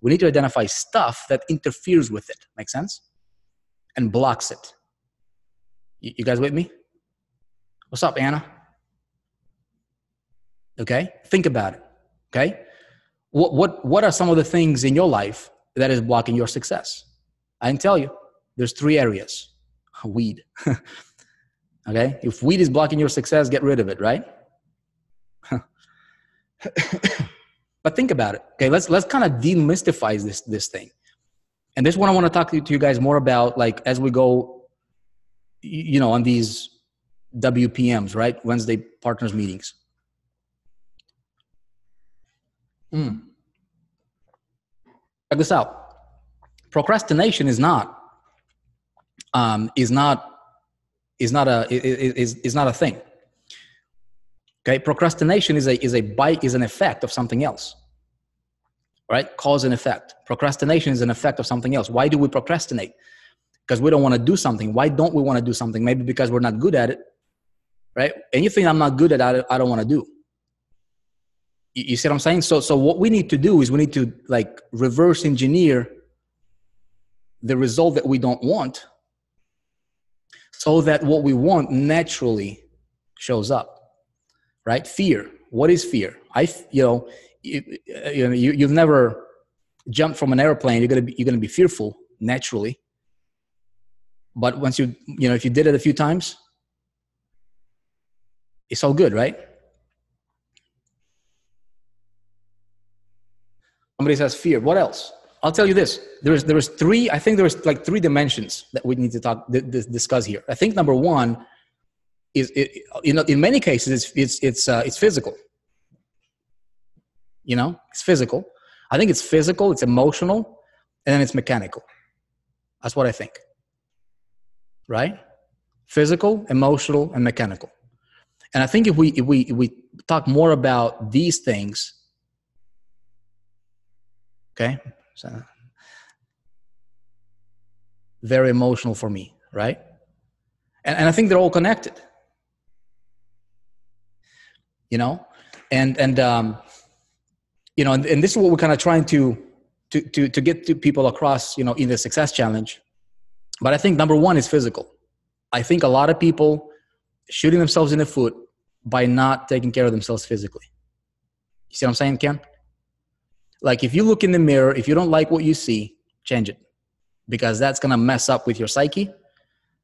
We need to identify stuff that interferes with it. Make sense? and blocks it. You guys with me? What's up, Anna? Okay, think about it. Okay, what are some of the things in your life that is blocking your success? I can tell you, there's 3 areas. Weed. Okay, if weed is blocking your success, get rid of it, right? But think about it. Okay, let's kind of demystify this thing. And this one I want to talk to you guys more about, like, as we go, on these WPMs, right? Wednesday partners meetings. Check this out. Procrastination is not a thing. Okay, procrastination is an effect of something else. Right? Cause and effect. Procrastination is an effect of something else. Why do we procrastinate? Because we don't want to do something. Why don't we want to do something? Maybe because we're not good at it. Right? Anything I'm not good at, I don't want to do. You see what I'm saying? So what we need to do is we need to, like, reverse engineer the result that we don't want, so that what we want naturally shows up, right? Fear. What is fear? You've never jumped from an airplane. You're gonna be fearful naturally. But once if you did it a few times, it's all good, right? Somebody says fear. What else? I'll tell you this. There's 3. I think there's like 3 dimensions that we need to discuss here. I think number 1 is, in many cases it's physical. It's physical. I think it's physical, it's emotional, and then it's mechanical. That's what I think. Right? Physical, emotional, and mechanical. And I think if we talk more about these things, okay? So, very emotional for me, right? And I think they're all connected. And this is what we're kind of trying to get to people across, in the success challenge. But I think number 1 is physical. I think a lot of people shooting themselves in the foot by not taking care of themselves physically. You see what I'm saying, Ken? Like, if you look in the mirror, if you don't like what you see, change it, because that's going to mess up with your psyche.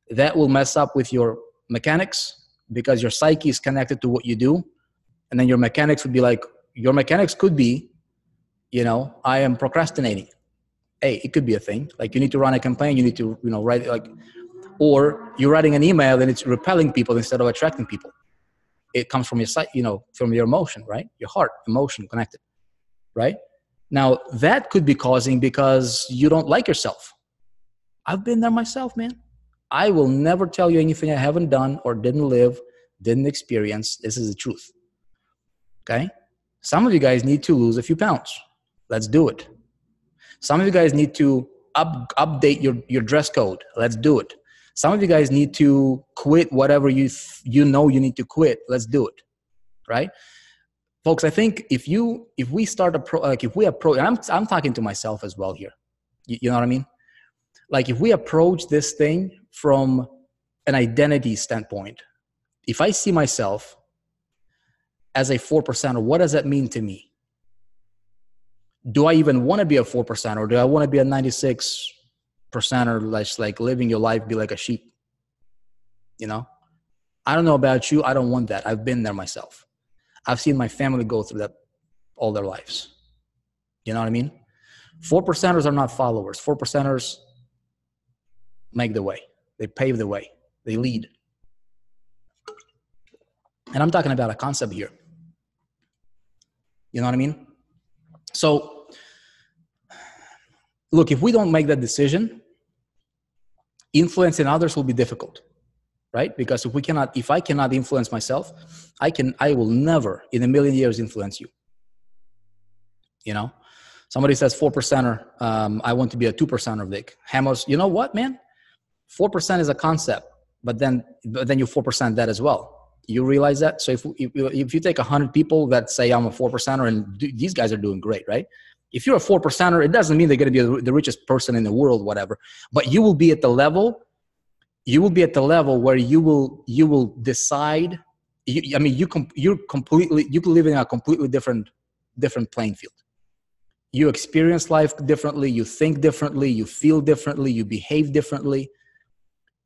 That will mess up with your mechanics, because your psyche is connected to what you do. And then your mechanics would be like, your mechanics could be, I am procrastinating. Hey, it could be a thing. Like, you need to run a campaign, you need to, write, like, or you're writing an email and it's repelling people instead of attracting people. It comes from your psyche, from your emotion, right? Your heart, emotion connected, right? Now, that could be causing because you don't like yourself. I've been there myself, man. I will never tell you anything I haven't done or didn't live, didn't experience. This is the truth. Okay? Some of you guys need to lose a few pounds. Let's do it. Some of you guys need to update your dress code. Let's do it. Some of you guys need to quit whatever you need to quit. Let's do it. Right? Folks, I think if we start I'm talking to myself as well here. You know what I mean? Like, if we approach this thing from an identity standpoint, if I see myself as a 4%, what does that mean to me? Do I even want to be a 4%, or do I want to be a 96%, or like living your life, be like a sheep? I don't know about you. I don't want that. I've been there myself. I've seen my family go through that all their lives. You know what I mean? 4%ers are not followers. 4%ers make the way. They pave the way. They lead. And I'm talking about a concept here. You know what I mean? So, look, if we don't make that decision, influencing others will be difficult, right? Because if I cannot influence myself, I will never in a million years influence you. Somebody says 4%er, I want to be a 2%er, Vick. Hamos, you know what, man? 4% is a concept, but then you 4% that as well. You realize that? So if you take 100 people that say I'm a 4%er, and these guys are doing great, right? If you're a 4%er, it doesn't mean they're going to be the richest person in the world, whatever. But you will be at the level. You will be at the level where you will decide. You can live in a completely different playing field. You experience life differently. You think differently. You feel differently. You behave differently.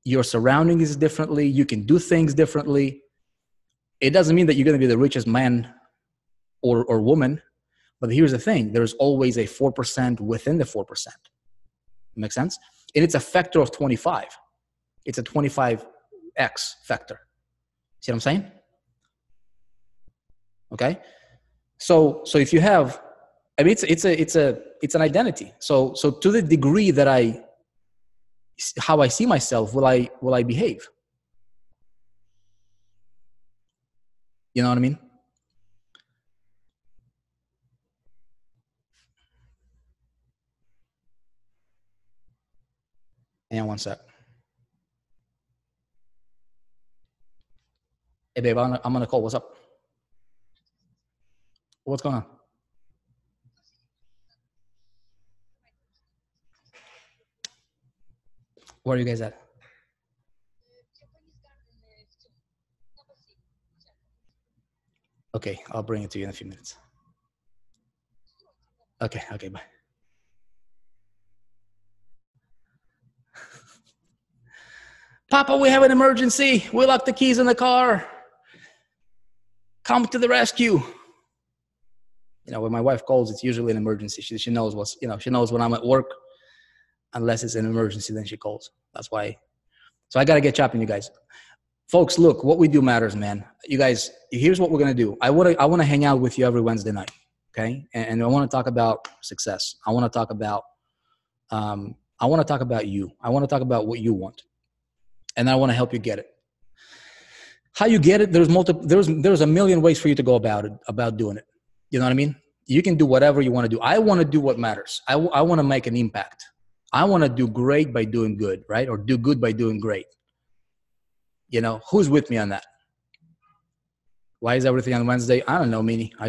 Your surroundings differently. You can do things differently. It doesn't mean that you're going to be the richest man or woman. But here's the thing. There's always a 4% within the 4%. Make sense? And it's a factor of 25. It's a 25x factor. See what I'm saying? Okay. So if you have, I mean, it's an identity. So to the degree that how I see myself, will I behave? You know what I mean? Hang on one sec. Hey babe, I'm on a call. What's up? What's going on? Where are you guys at? Okay, I'll bring it to you in a few minutes. Okay, bye. Papa, we have an emergency. We locked the keys in the car. Come to the rescue. You know, when my wife calls, it's usually an emergency. She knows she knows when I'm at work. Unless it's an emergency, then she calls. That's why. So I got to get chopping, you guys. Folks, look, what we do matters, man. You guys, here's what we're going to do. I want to hang out with you every Wednesday night. Okay. And I want to talk about success. I want to talk about you. I want to talk about what you want. And I want to help you get it. How you get it, there's a million ways for you to go about doing it. You know what I mean? You can do whatever you want to do. I want to do what matters. I want to make an impact. I want to do great by doing good, right? Or do good by doing great. You know, who's with me on that? Why is everything on Wednesday? I don't know, Meanie. I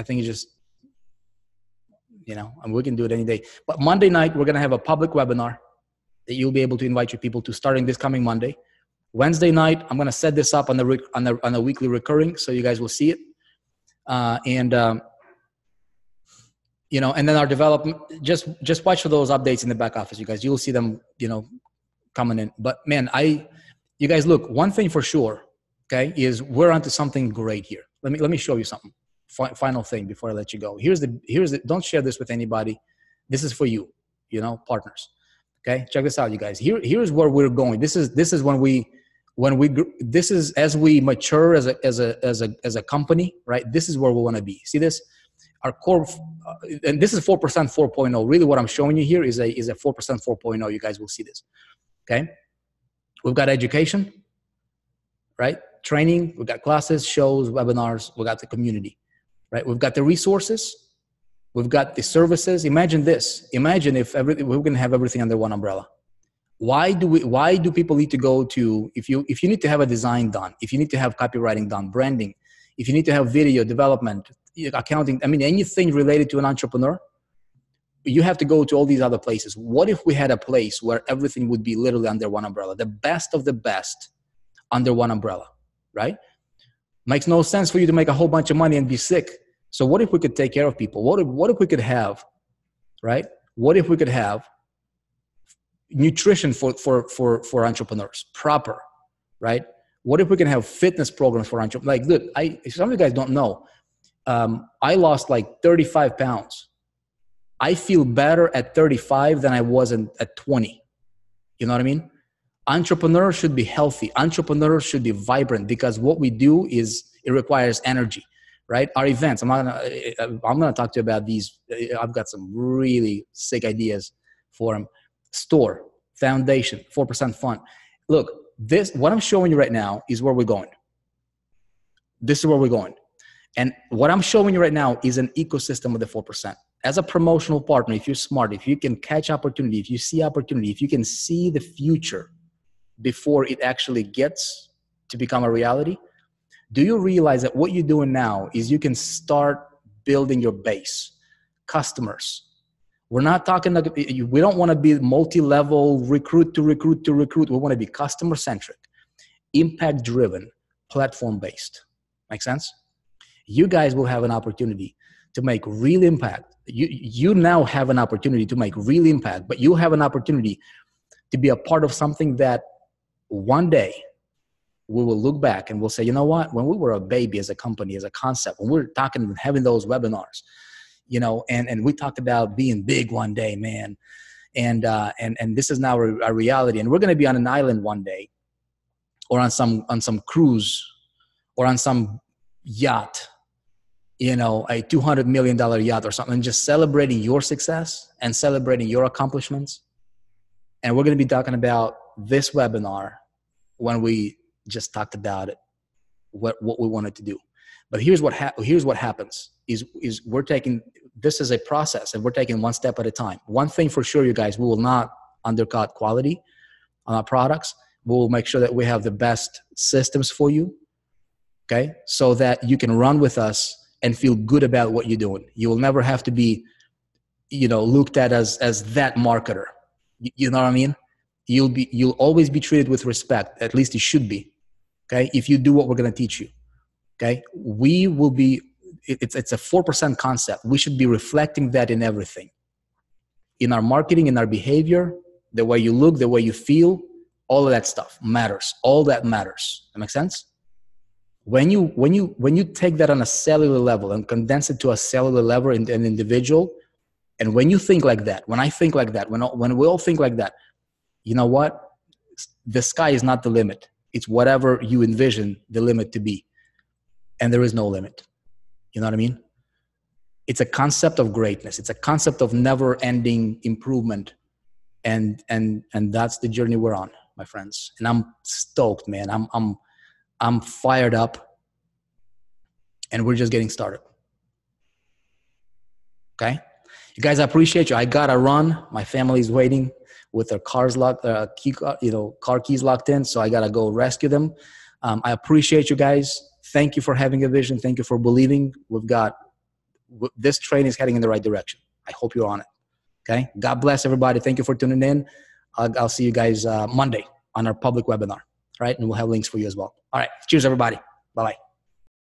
think it's just, you know, and we can do it any day. But Monday night, we're going to have a public webinar that you'll be able to invite your people to starting this coming Monday. Wednesday night, I'm going to set this up on the weekly recurring, so you guys will see it. You know, and then our development, just watch for those updates in the back office, you guys. You'll see them, you know, coming in. But man, you guys, look, one thing for sure, okay, is we're onto something great here. Let me show you something. Final thing before I let you go. Here's the. Don't share this with anybody. This is for you, you know, partners. Okay, check this out, you guys. Here's where we're going. This is as we mature as a company, right? This is where we want to be. See this? Our core, and this is 4% 4.0. Really, what I'm showing you here is a 4% 4.0. You guys will see this. Okay, we've got education, right? Training. We've got classes, shows, webinars. We've got the community, right? We've got the resources. We've got the services. Imagine this. Imagine if we're going to have everything under one umbrella. Why do people need to go to, if you need to have a design done, if you need to have copywriting done, branding, if you need to have video development, accounting, I mean, anything related to an entrepreneur, you have to go to all these other places. What if we had a place where everything would be literally under one umbrella, the best of the best under one umbrella, right? Makes no sense for you to make a whole bunch of money and be sick. So what if we could take care of people? What if we could have, right? What if we could have nutrition for entrepreneurs, proper, right? What if we can have fitness programs for entrepreneurs? Like, look, some of you guys don't know, I lost like 35 pounds. I feel better at 35 than I was at 20. You know what I mean? Entrepreneurs should be healthy. Entrepreneurs should be vibrant, because what we do is it requires energy, right? Our events. I'm gonna talk to you about these. I've got some really sick ideas for them. Store, foundation, 4% fund. Look, what I'm showing you right now is where we're going. This is where we're going. And what I'm showing you right now is an ecosystem of the 4%. As a promotional partner, if you're smart, if you can catch opportunity, if you see opportunity, if you can see the future before it actually gets to become a reality, do you realize that what you're doing now is you can start building your base? customers. We're not talking like, we don't want to be multi-level recruit to recruit to recruit. We want to be customer-centric, impact-driven, platform-based. Make sense? You guys will have an opportunity to make real impact. You now have an opportunity to make real impact, but you have an opportunity to be a part of something that one day we will look back and we'll say, you know what, when we were a baby as a company, as a concept, when we were talking and having those webinars, you know, and we talked about being big one day, man. And this is now a reality. And we're going to be on an island one day, or on some cruise, or on some yacht, you know, a $200 million yacht or something, just celebrating your success and celebrating your accomplishments. And we're going to be talking about this webinar when we just talked about it, what we wanted to do. But here's what happens is we're taking, this is a process, and we're taking one step at a time. One thing for sure, you guys, we will not undercut quality on our products. We'll make sure that we have the best systems for you, okay? So that you can run with us and feel good about what you're doing. You will never have to be, you know, looked at as that marketer. You know what I mean? You'll always be treated with respect. At least you should be, okay? If you do what we're going to teach you, okay? We will be, it's a 4% concept. We should be reflecting that in everything. In our marketing, in our behavior, the way you look, the way you feel, all of that stuff matters. All that matters. That makes sense? When you take that on a cellular level and condense it to a cellular level in an individual, and when you think like that, when I think like that, when we all think like that, you know what? The sky is not the limit. It's whatever you envision the limit to be. And there is no limit. You know what I mean? It's a concept of greatness. It's a concept of never-ending improvement. And that's the journey we're on, my friends. And I'm stoked, man. I'm fired up. And we're just getting started. Okay? You guys, I appreciate you. I gotta run. My family's waiting with their cars locked, car keys locked in. So I gotta go rescue them. I appreciate you guys. Thank you for having a vision. Thank you for believing. This train is heading in the right direction. I hope you're on it. Okay. God bless everybody. Thank you for tuning in. I'll see you guys Monday on our public webinar. All right. And we'll have links for you as well. All right. Cheers, everybody. Bye-bye.